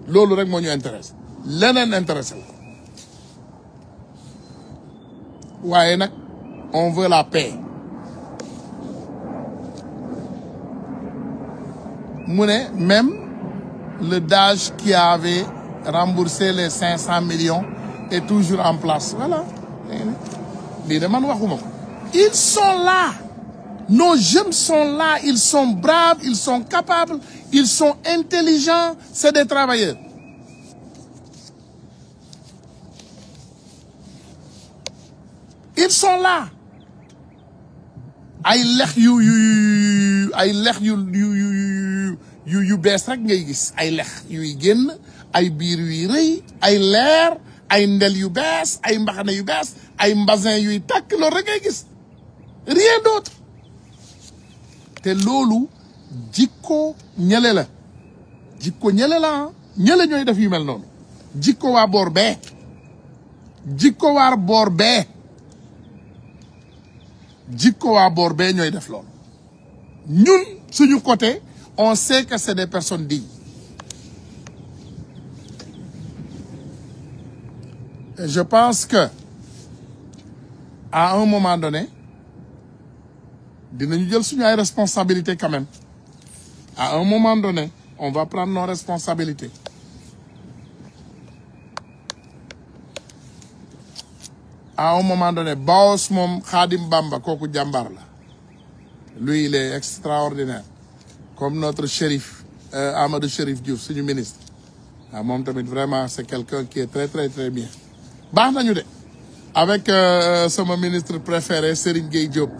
loolu rek moo ñu intéressé leneen intéressé wu waaye nag on veut la paix mu ne même le DAGE qui avait remboursé les 500 millions est toujours en place voilà lii de man waxuma ko ils sont là nos jeunes sont là ils sont braves ils sont capables ils sont intelligents c'est des travailleurs ils sont là ay lex yu bees rek ngay gis ay lex yuy génn ay biir yuy rëy ay leer ay ndel yu bees ay mbaxane yu bees ay mbasin yuy takk loolu rek ngay gis rien d'autre te loolu jikko ñële la jikko ñële la ñële ñooy def yu mel noonu jikko waa boor bee jikko waa boor bee jikko waa boor bee ñooy def loolu ñun suñu côté on sait que c'est des personnes dignes et je pense que à un moment donné dinañu jël suñu ay responsabilités quand même à un moment donné on va prendre nos responsabilités à un moment donné Baos moom Khadim Bamba kooku jàmbaar la lui il est extraordinaire comme notre shérif Amadou Chérif Diouf suñu ministre waaw moom tamit vraiment c'est quelqu'un qui est très très très bien baax nañu de avec sama ministre préféré Serigne Gueye Diop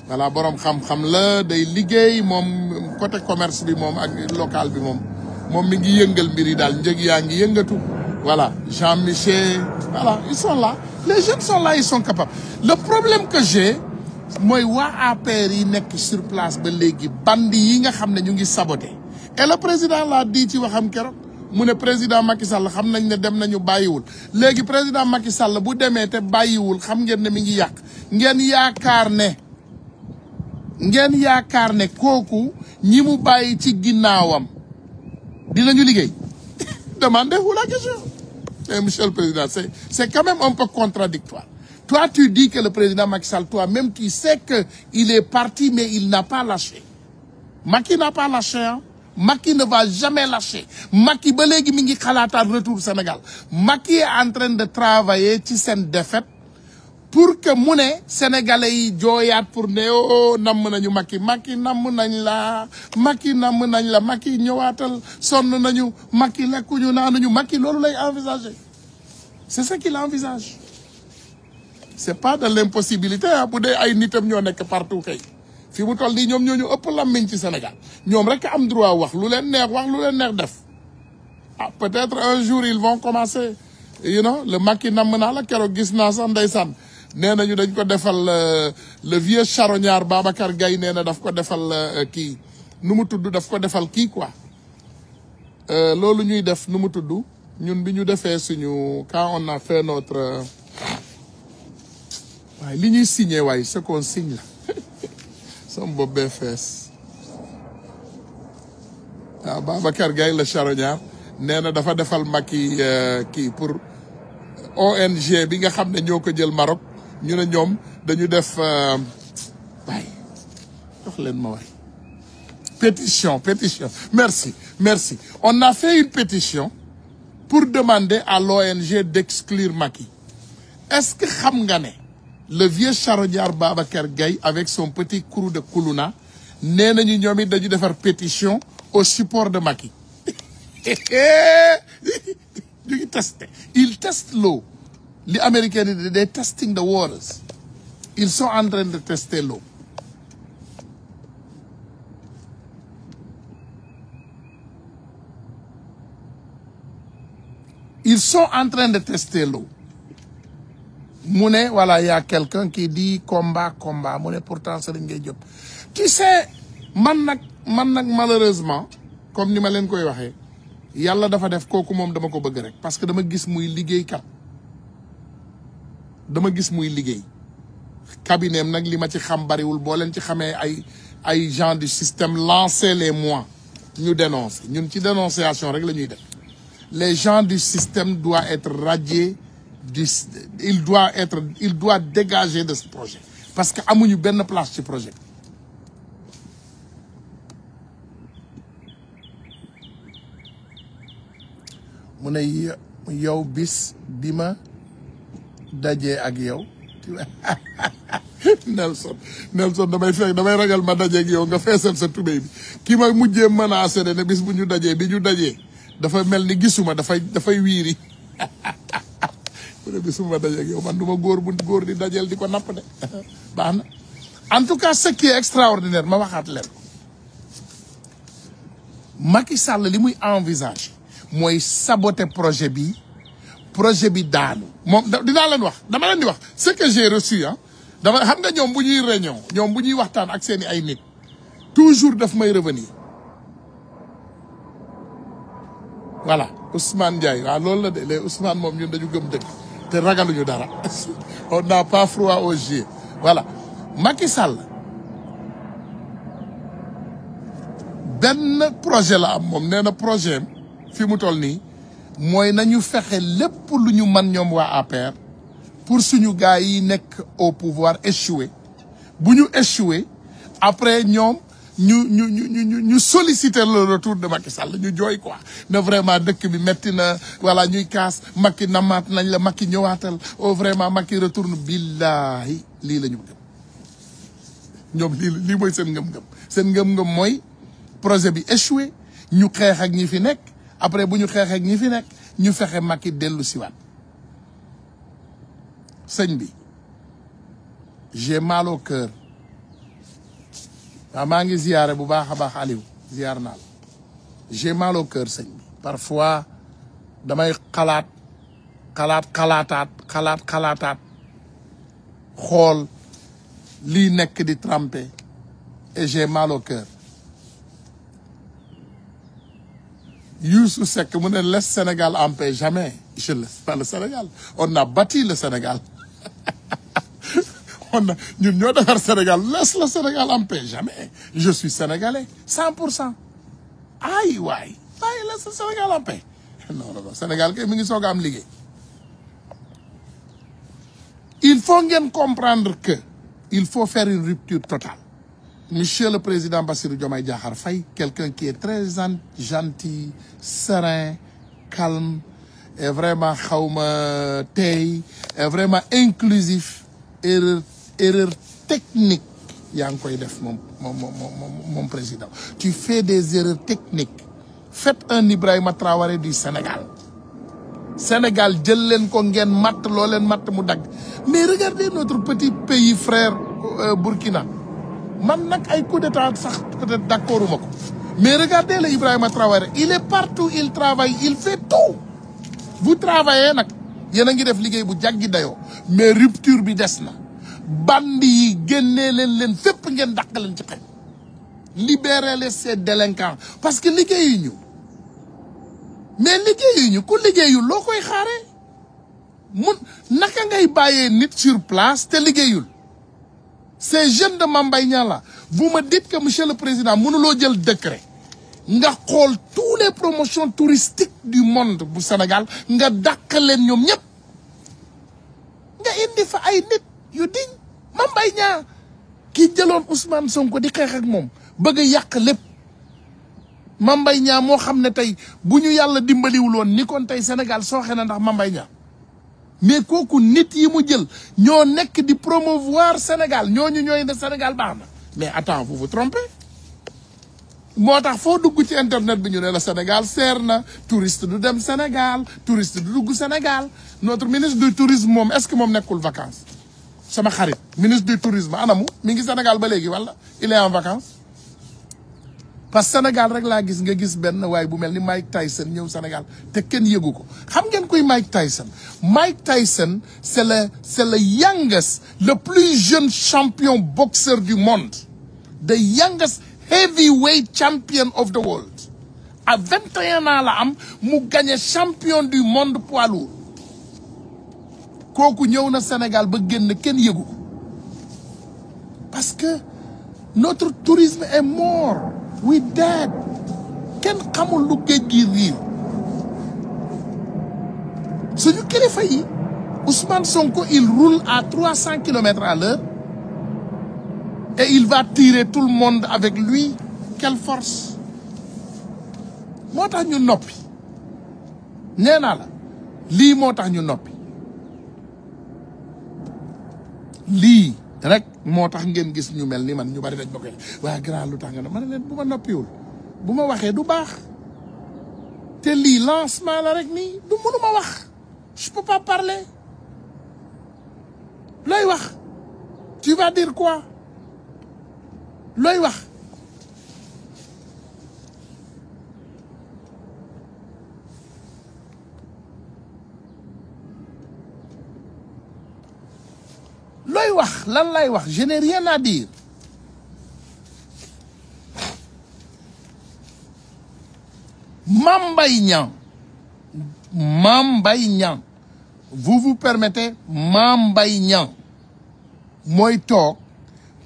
voilà borom xam-xam la day liggéey moom côté commerce bi moom ak local bi moom mi ngi yëngal mbir yi daal njëg yaa ngi yëngatu voilà Jean-Michel voilà ils sont là les jeunes sont là ils sont capables le problème que j'ai mooy waa APR yi nekk sur place ba léegi bandi yi nga xam ne ñu ngi saboté et le président l'a dit ci waxam keroog mu ne président Macky Sall xam nañ ne dem nañu bàyyiwul léegi président Macky Sall bu demee te bàyyiwul xam ngeen ne mi ngi yàq ngeen yaakaar ne kooku ñi mu bàyyi ci ginnaawam dinañu liggéey demandez-vous la question et monsieur le président c'est quand même un peu contradictoire toi tu dis que le président Macky Sall toi-même tu sais que il est parti mais il n'a pas lâché Macky n'a pas lâché hein Macky ne va jamais lâcher Macky ba léegi mi ngi xalaataat retour Sénégal Macky est en train de travailler ci seen défaite pour que mu ne sénégalais yi jooyaat pour ne oh namm nañu Macky namm nañ la Macky ñëwaatal sonn nañu Macky lekkuñu naanuñu Macky loolu lay envisager c'est ce qu'il envisage c'est pas de l'impossibilité ah bu dee ay nitam ñoo nekk partout kay fi mu toll nii ñoom ñoo ñu ëpp làmmiñ ci Sénégal ñoom rek am droit wax lu leen neex def ah peut-être un jour ils vont commencer le Macky namm naa la keroog gis naa sax ndeysaan nee nañu dañ ko defal le vieux charognard Babacar Gaye nee na daf ko defal kii nu mu tudd daf ko defal kii quoi loolu ñuy def nu mu tudd ñun bi ñu defee suñu quand on a fait notre waaye li ñuy signé waaye ce qu'on signe la sama bopp bee fees waaw Babacar Gaye le charognard nee na dafa defal Macky kii pour ONG bi nga xam ne ñoo ko jël Maroc ñu ne ñoom dañu def waay jox leen ma waay pétition merci on a fait une pétition pour demander à l'ONG d'exclure Macky est-ce que xam nga ne le vieux charognard Babacar Gaye avec son petit crew de Koulouna nee nañu ñoom it dañu defar pétition au support de Macky ñu ngi testé ils testent l'eau li américains yi they testing the waters ils sont en train de tester l'eau ils sont en train de tester l'eau mu ne voilà y a quelqu'un qui dit combat mu ne pourtant Serigne Gueye Diop tu sais man nag malheureusement comme ni ma leen koy waxee yàlla dafa def kooku moom dama ko bëgg rek parce que dama gis muy liggéeykat cabinet nag li ma ci xam bariwul boo leen ci xamee ay ay gens du système lancez les moi ñu dénoncer ñun ci dénonciation rek la ñuy def les gens du système doivent être radiés il doit dégager de ce projet parce que amuñu benn place ci projet mu ne yow bis bi ma dajee ak yow Nelson damay ragal ma dajee ak yow nga feesal sa tubéy bi ki ma mujjee menacé ne bis bu ñu dajee bi ñu dajee dafa mel ni gisuma dafay wiiri mu ne bis bu ma dajee ak yow man du ma góor di dajeel di ko napp de baax na en tout cas ce qui est extraordinaire ma waxaat leen ko Macky Sall li muy envisage mooy saboter projet bi daanu moom dinaa leen wax dama leen di wax ce que j'ai reçu dama xam nga ñoom bu ñuy réunion ñoom bu ñuy waxtaan ak seeni ay nit toujours daf may revenir voilà Ousmane Ndiaye waaw loolu la de les Ousmane moom ñun dañu gëm dëgg te ragaluñu dara on n'a pas froid aux yeux voilà Macky Sall benn projet la am moom nee na projet fi mu toll nii mooy nañu fexe lépp lu ñu mën ñoom waa APR pour suñu gars yi nekk au pouvoir échoué bu ñu échoué après ñoom ñu solliciter le retour de Macky Sall ñu jooy quoi ne vraiment dëkk bi metti na voilà ñuy kaas Macky namaat nañ la Macky ñëwaatal oh vraiment Macky retourne billahi lii la ñu gëm ñoom lii mooy seen ngëm-ngëm mooy projet bi échoué ñu xeex ak ñi fi nekk après bu ñu xeex ak ñi fi nekk ñu fexe Macky dellu siwaat sëñ bi j'ai mal au cœur waaw maa ngi ziyaare bu baax a baax Aliou ziyaar naa la j'ai mal au cœur sëñ bi parfois damay xalaataat xool lii nekk di trempé et j'ai mal au cœur Youssou Seck mu ne laisse Sénégal en paix jamais je laisse pas le Sénégal on a bâti le Sénégal ñun ñoo defar Sénégal laisse le Sénégal en paix jamais je suis sénégalais 100% ay waay laisse le Sénégal en paix non Sénégal kay mi ngi soog a am liggéey il faut ngeen comprendre que il faut faire une rupture totale Monsieur le Président Bassirou Diomaye Diakhar Faye, quelqu'un qui est très gentil, serein, calme, et vraiment tey, et vraiment inclusif, erreur technique. yaa ngi koy def mon président. Tu fais des erreurs techniques. Faites un Ibrahima Traoré du Sénégal. Sénégal jël leen ko ngeen matt loo leen matt mu dagg. Mais regardez notre petit pays frère Burkina. Man nag ay coup d'état sax peut-être d'accorduma ko mais regardez le Ibrahima Traoré il est partout il travaille il fait tout vous travaillez nag yéen a ngi def liggéey bu jaggi dayoo mais rupture bi des na bandi yi génnee leen fépp ngeen dàq leen ci xel libérez ces délinquants parce que liggéeyuñu mais liggéeyuñu ku liggéeyul loo koy xaare naka ngay bàyyee nit sur place te liggéeyul ces jeunes de Mame Mbaye Niang là vous me dites que monsieur le président mënuloo jël décret nga xool tous les promotions touristiques du monde bu Sénégal nga dàq leen ñoom ñëpp nga indi fa ay nit yu diñ Mame Mbaye Niang ki jëloon Ousmane Sonko di xeex ak moom bëgg a yàq lépp Mame Mbaye Niang moo xam ne tey bu ñu yàlla dimbaliwuloon ni kon tey Sénégal sooxe na ndax Mame Mbaye Niang mais kooku nit yi mu jël ñoo nekk di promouvoir Sénégal ñooñu ñooy ne Sénégal baax na mais attends vous vous trompez moo tax foo dugg ci internet bi ñu ne la Sénégal seer na touriste du dem Sénégal touriste du dugg Sénégal notre ministre du tourisme moom est-ce que moom nekkul vacances sama xarit ministre du tourisme anamu mi ngi Sénégal ba léegi wala il est en vacances parce que Sénégal rek laa gis nga gis benn waay bu mel ni Mike Tyson ñëw Sénégal te kenn yëgu ko xam ngeen kuy Mike Tyson c'est le youngest le plus jeune champion boxeur du monde the youngest heavyweight champion of the world à 21 ans la am mu gagné champion du monde poids lourd kooku ñëw na Sénégal ba génn kenn yëgu ko parce que notre tourisme est mort. We dead. Kenn xamul lu géej gi riir. Suñu kilifa yi Ousmane Sonko il roule à 300 km à l'heure et il va tirer tout le monde avec lui. Quelle force. Moo tax ñu noppi. Nee naa la lii moo tax ñu noppi. lii rek moo tax ngeen gis ñu mel ni man ñu bari dañ ma koy waa grand lu tax nga ne ma ne leen bu ma noppiwul bu ma waxee du baax te lii lancement la rek nii du mënuma wax je peux pas parler looy wax tu vas dire quoi looy wax looy wax lan lay wax je n'ai rien à dire Mame Mbaye Niang vous vous permettez Mame Mbaye Niang mooy toog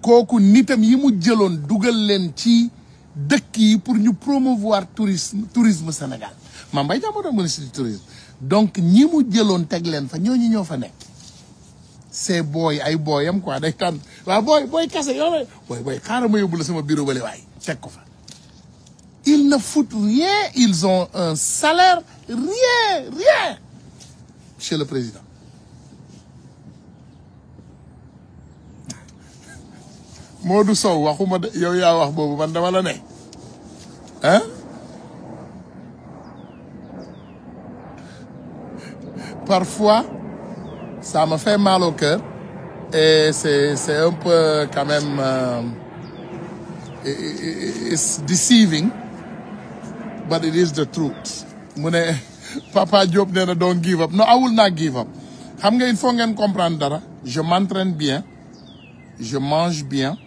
kooku nitam yi mu jëloon dugal leen ci dëkk yi pour ñu promouvoir tourisme Sénégal Mame Mbaye Niang moo doon ministre du tourisme donc ñi mu jëloon teg leen fa ñooñu ñoo fa nekk c'est booy ay booyam quoi day tànn waaw booy kase yow booy xaaral ma yóbbu la sama bureau bale waay teg ko fa ils ne foutent rien ils ont un salaire rien monsieur le président Modou Sow waxuma de yow yaa wax boobu man dama la ne hein parfois ça me fait mal au cœur et c'est un peu quand même it's deceiving but it is the truth mu ne Papa Diop nee na don't give up no I will not give up xam nga il faut ngeen comprendre dara je m'entraîne bien je mange bien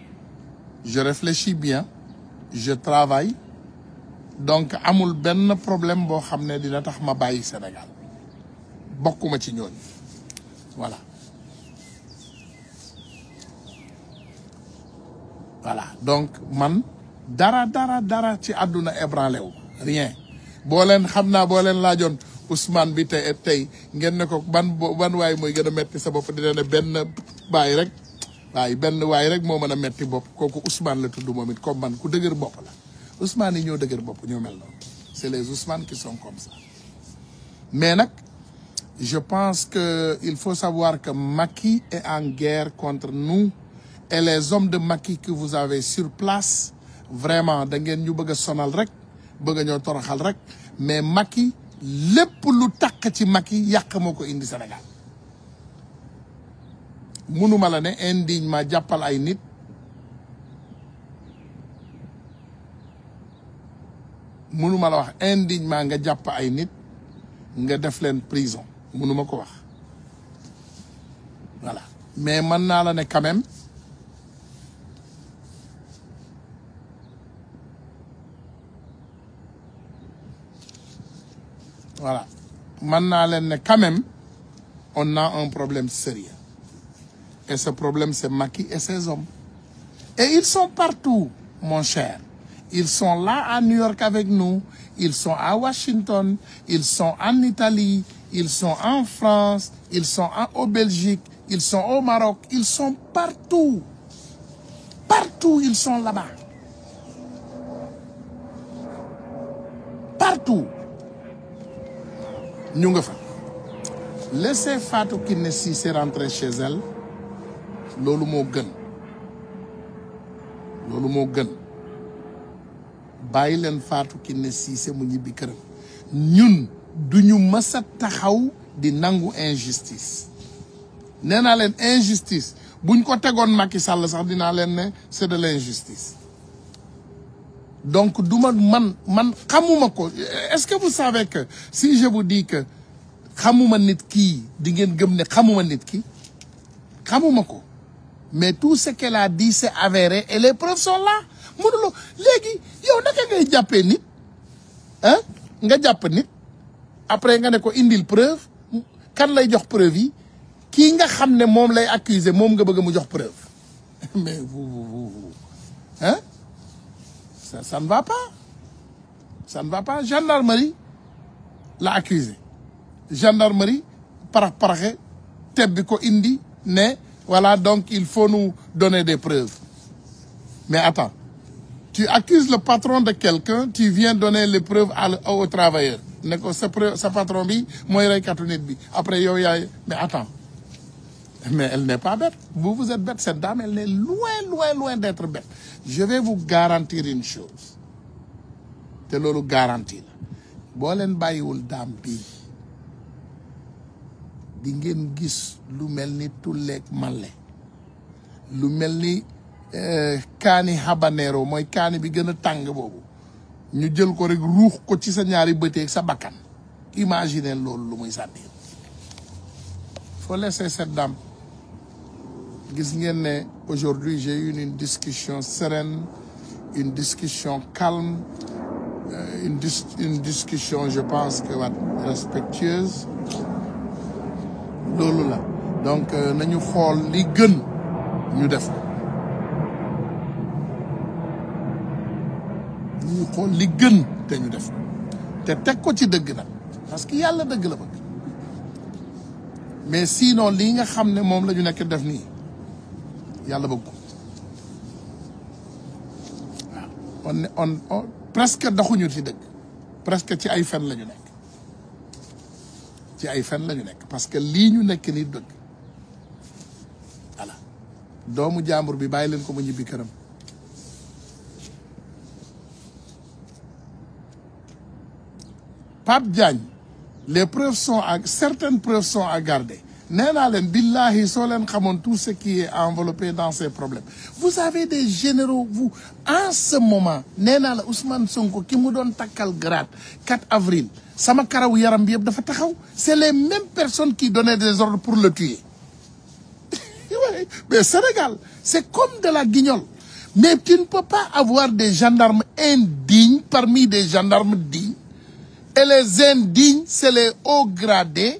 je réfléchis bien je travaille donc amul benn problème boo xam ne dina tax ma bàyyi Sénégal bokkuma ci ñooñu voilà donc man dara ci àdduna ébranlé wu rien boo leen xam naa boo leen laajoon Ousmane bi tey ngeen ne ko ban waay mooy gën a metti sa bopp dina ne benn waay rek moo mën a metti bopp kooku Ousmane la tudd moom it comme man ku dëgër bopp la Ousmane yi ñoo dëgër bopp ñoo mel noonu c'est les Ousmane qui sont comme ça mais nag je pense que il faut savoir que Macky est en guerre contre nous et les hommes de Macky que vous avez sur place vraiment da ngeen ñu bëgg a sonal rek bëgg a ñoo toroxal rek mais Macky lépp lu takk ci Macky yàq moo ko indi Sénégal mënuma la ne indignement jàppal ay nit mënuma la wax indignement nga jàpp ay nit nga def leen prison mënuma ko wax voilà mais mën naa la ne quand même voilà mën naa leen ne quand même on a un problème sérieux et ce problème c'est Macky et ses hommes et ils sont partout mon cher ils sont là à New York avec nous ils sont à Washington ils sont en Italie ils sont en France ils sont au Belgique ils sont au Maroc ils sont partout ils sont là-bas partout ñu nga fa laissez Fatou Kiné Cissé rentrer chez elle loolu moo gën bàyyi leen Fatou Kiné Cissé mu ñibbi këram ñun duñu mës a taxaw di nangu injustice nee naa leen injustice buñ ko tegoon Macky Sall sax dinaa leen ne c'est de l'injustice donc duma man xamuma ko est-ce que vous savez que si je vous dis que xamuma nit kii di ngeen gëm ne xamuma nit ki xamuma ko mais tout ce qu'elle a dit c'est avéré et les preuves sont là mënuloo léegi yow naka ngay jàppee nit ah nga jàpp nit après nga ne ko indil preuve kan lay jox preuve yi kii nga xam ne moom lay accuser moom nga bëgg mu jox preuve mais vous Ça ne va pas. Ça ne va pas. Gendarmerie l'a accusé. Gendarmerie, paraxe, tebiko indi, ne, voilà, donc il faut nous donner des preuves. Mais attends, tu accuses le patron de quelqu'un, tu viens donner les preuves aux travailleurs. Sa patron bi, moi, bi. Après, yo, mais attends. Mais elle n'est pas bête. Vous êtes bête. Cette dame, elle est loin d'être bête. Je vais vous garantir une chose. C'est le garantie. Si vous ne pas dame bi, di ngeen gis lu melni tulleeg male lu melni kaani habanero mooy kaani bi gën a tàng boobu ñu jël ko rek ruux ko ci sa ñaari bëteeg sa bakkan. Imaginez loolu lu muy sànni. Faut laisser cette dame. Gis ngeen ne aujourd'hui j'ai eu une discussion sereine, une discussion calme, une discussion je pense que respectueuse. loolu la donc nañu xool li gën ñu def ñu xool li gën te ñu def te teg ko ci dëgg nag parce que yàlla dëgg la bëgg mais sinon lii nga xam ne moom la ñu nekk def nii yàlla bëgg ko waaw on presque doxuñu ci dëgg presque ci ay fen la ñu nekk ci ay fen lañu nekk parce que lii ñu nekk ni dëgg voilà doomu jàmbur bi bàyyi leen ko mu ñibbi këram Pape Diagne les preuves sont certaines preuves sont à garder nee naa leen billahi soo leen xamoon tout ce qui est enveloppé dans ces problèmes vous avez des généraux vous en ce moment nee naa la Ousmane Sonko ki mu doon takkal grade 4 avril sama karaw yaram bi yëpp dafa taxaw c'est les mêmes personnes qui donnaient des ordres pour le tuer mais Sénégal c'est comme de la guignole mais tu ne peux pas avoir des gendarmes indignes parmi des gendarmes dignes et les indignes c'est les hauts gradés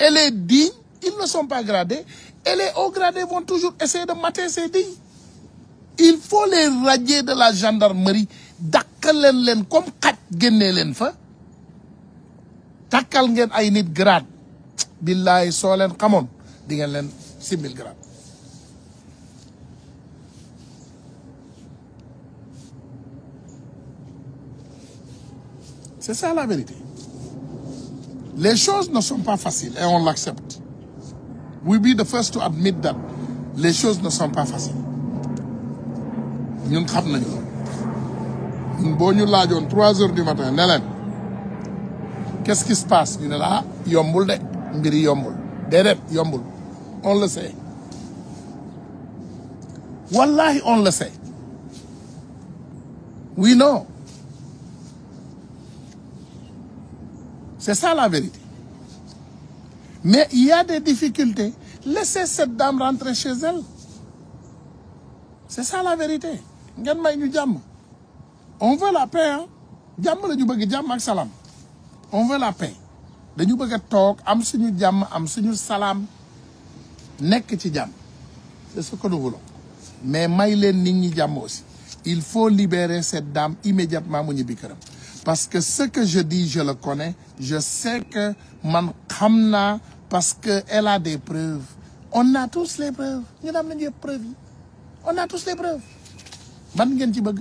et les dignes ils ne sont pas gradés et les hauts gradés vont toujours essayer de mater ces dignes il faut les radier de la gendarmerie dakkal leen comme xaj génnee leen fa takkal ngeen ay nit grade billahi soo leen xamoon di ngeen leen 6000 grade c'est ça la vérité les choses ne sont pas faciles et on l'accepte we'll be the first to admit that les choses ne sont pas faciles ñun xam nañu ñun boo ñu laajoon 3 heures du matin ne leen qu'est-ce qui se passe ñu ne la yombul de mbiri yombul déedéet yombul on le sait wallahi on le sait we know c'est ça la vérité mais il y a des difficultés laissez cette dame rentrer chez elle c'est ça la vérité ngeen may ñu jàmm on veut la paix hein jàmm la ñu bëgg jàmm ak salaam on veut la paix dañu bëgg a toog am suñu jàmm am suñu salaam nekk ci jàmm c'est ce que nous voulons mais may leen nit ñi jàmm aussi il faut libérer cette dame immédiatement mu ñibbi këram parce que ce que je dis je le connais je sais que man xam naa parce que elle a des preuves on a tous les preuves ñu am nañu yëpp preuves yi on a tous les preuves ban ngeen ci bëgg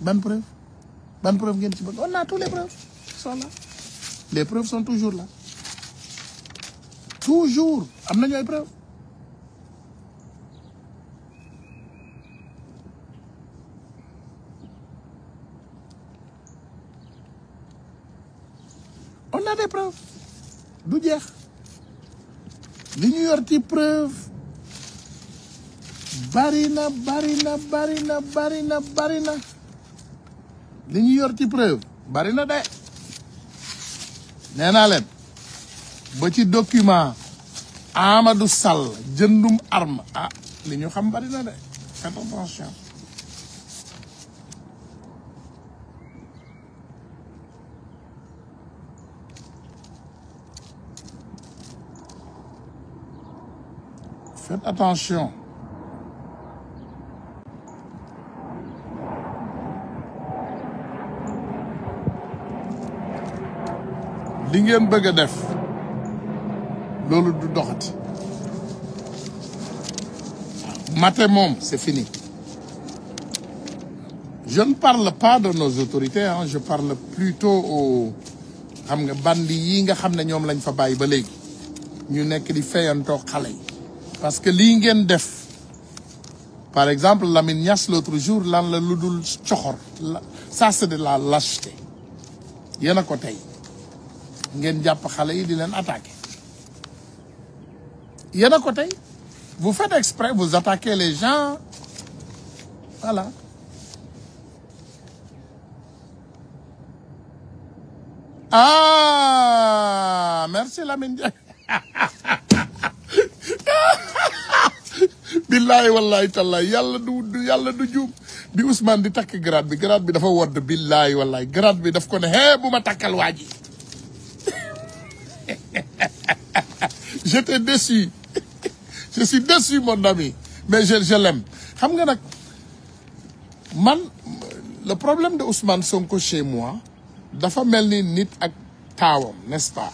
ban preuve ngeen ci bëgg on a tous les preuves sont là les preuves sont toujours là toujours am nañu ay preuves on a des preuves du jeex li ñu yor ci preuve bari na li ñu yor ci preuve bari na de nee naa leen ba ci document Amadou Sall jëndum arme ah li ñu xam bari na de faites attention faites attention li ngeen bëgg a def loolu du doxati mate moom c'est fini. Je ne parle pas de nos autorités hein, je parle plutôt aux xam nga bandi yi nga xam ne ñoom lañ fa bàyyi ba léegi ñu nekk di fayantoo xale yi parce que lii ngeen def par exemple Lamine Niass l'autre jour lan la lu dul coxor ça c'est de la lâcheté yéen a ko tey ngeen jàpp xale yi di leen attaquer yéen a ko tey vous faites exprès vous attaquez les gens voilà. Ah merci Lamine Diack billahi wallahi tallahi yàlla du juum bi Ousmane di takk grade bi dafa wodd billahi wallahi grade bi daf ko ne hee bu ma takkal waa ji j'étais déçu je suis déçu mon ami mais je l'aime xam nga nag man le problème de Ousmane Sonko chez moi dafa mel ni nit ak taawam n'est-ce pas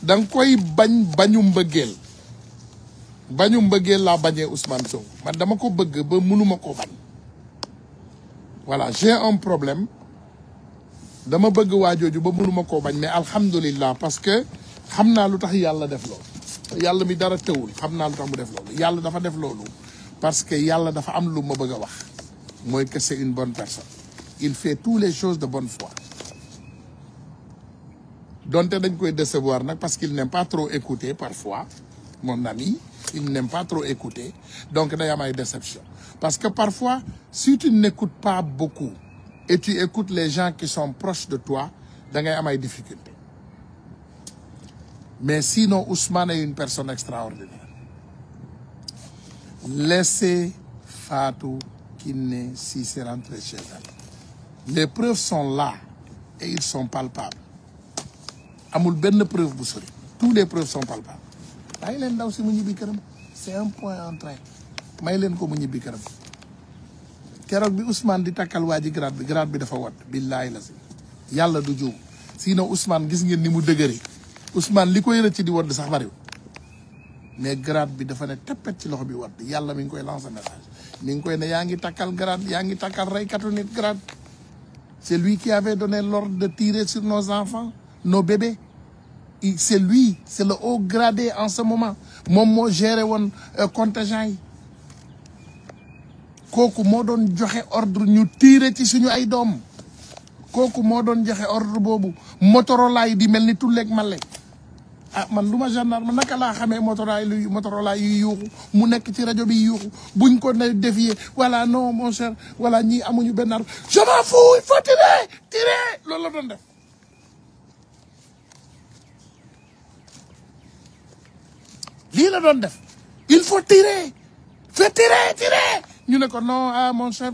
danga koy bañu mbëggeel laa bañee Ousmane Sonko man dama ko bëgg ba mënuma ko bañ voilà j'ai un problème dama bëgg waajooju ba mënuma koo bañ mais alhamdulillah parce que xam naa lu tax yàlla def loolu yàlla mi dara tëwul xam naa lu tax mu def loolu yàlla dafa def loolu parce que yàlla dafa am lu ma bëgg a wax mooy que c'est une bonne personne il fait toutes les choses de bonne foi donte dañ koy décevoir nag parce qu'il n'aime pas trop écouter parfois mon ami il n'aime pas trop écouter donc day am ay déception parce que parfois si tu n'écoutes pas beaucoup et tu écoutes les gens qui sont proches de toi da ngay am ay difficultés mais sinon Ousmane est une personne extraordinaire laissez Fatou Kiné Cissé rentrer chez elle les preuves sont là et ils sont palpables amul benn preuve bu sori tous les preuves sont palpables bàyyi leen ndaw si mu ñibbi këram c'est un point en train may leen ko mu ñibbi këram keroog bi Ousmane di takkal waa ji grade bi dafa wat billaahi la si yàlla du juum sinon Ousmane gis ngeen ni mu dëgëre Ousmane li koy rëcc di wadd sax bariwul mais grade bi dafa ne teppet ci loxo bi wadd yàlla mi ngi koy lancer message mi ngi koy ne yaa ngi takkal grade yaa ngi takkal reykatu nit grade c'est lui qui avait donné l'ordre de tirer sur nos enfants nos bébés c'est lui c'est le haut gradé en ce moment moom moo géré woon contingent yi kooku moo doon joxe ordre ñu tirer ci suñu ay doom kooku moo doon joxe ordre boobu Motorola yi di mel ni tulleeg male ah man lu ma gendarme naka laa xamee Motorola yi yuuxu mu nekk ci rajo bi yuuxu buñ ko ne défier voilà non mon cher voilà ñii amuñu benn arme je m'en fous il faut tirer loolu la doon def lii la doon def il faut tirer ñu ne ko non ah mon cher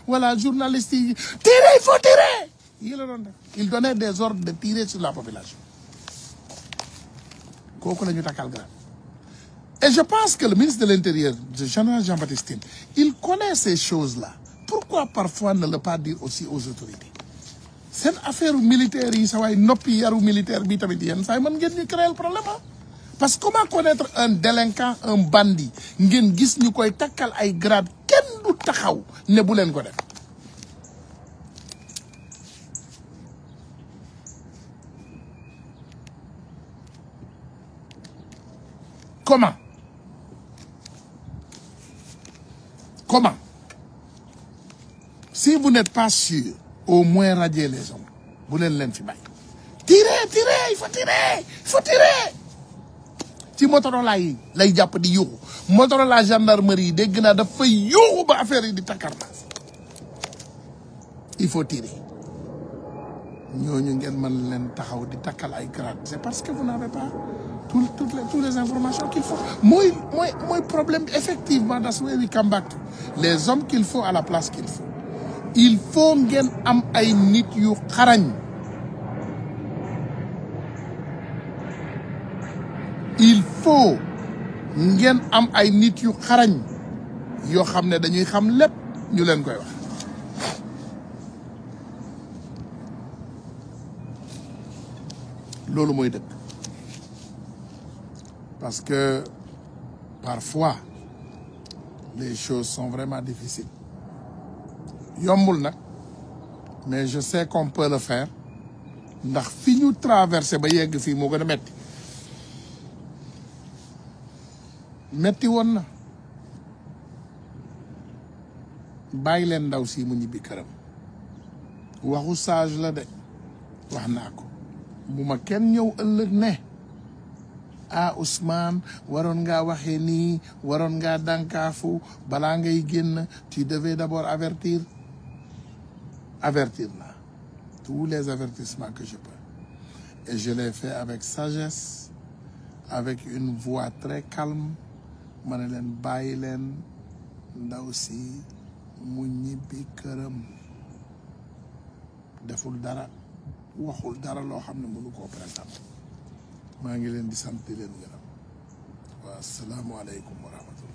voilà journaliste yi tirer il faut tirer lii la doon def il donnait des ordres de tirer sur la population kooku la ñu takkal grade et je pense que le ministre de l'Intérieur le général Jean-Baptiste Tine il connaît ces choses-là pourquoi parfois ne le pas dire aussi aux autorités seen affaire militaire yi sa waay noppi yaru militaire bi tamit yéen saa yi mën ngeen ñu créer le problème ah parce que comment connaître un délinquant un bandit ngeen gis ñu koy takkal ay grade kenn du taxaw ne bu leen ko def comment si vous n'êtes pas sûr au moins radier les hommes bu leen fi bàyyi tirez il faut tirer ci Motorola yi lay jàpp di yuuxu Motorola gendarmerie yi dégg naa daf fay yuuxu ba affaire yi di takkarnaas il faut tirer ñooñu ngeen mën leen taxaw di takkal ay grade c'est parce que vous n'avez pas toutes les informations qu'il faut mooy problème bi effectivement that's where we come back to les hommes qu'il faut à la place qu'il faut il faut ngeen am ay nit yu xarañ il faut ngeen am ay nit yu xarañ yoo xam ne dañuy xam lépp ñu leen koy wax loolu mooy dëgg parce que parfois les choses sont vraiment difficiles yombul nag mais je sais qu'on peut le faire ndax fi ñu traversé ba yegg fii moo gën a metti woon na bàyyi leen ndaw si mu ñibbi këram waxu sage la de wax naa ko bu ma kenn ñëw ëllëg ne ah Ousmane waroon ngaa waxee nii waroon ngaa dànkaafu balaa ngay génn tu devais d'abord avertir naa tous les avertissements que je peux et je l'ai fait avec sagesse avec une voix très calme ma ne leen bàyyi leen ndaw si mu ñibbi këram deful dara waxul dara loo xam ne mënu koo présenté maa ngi leen di sant di leen gërëm wa salaamu aleykum wa rahmatullah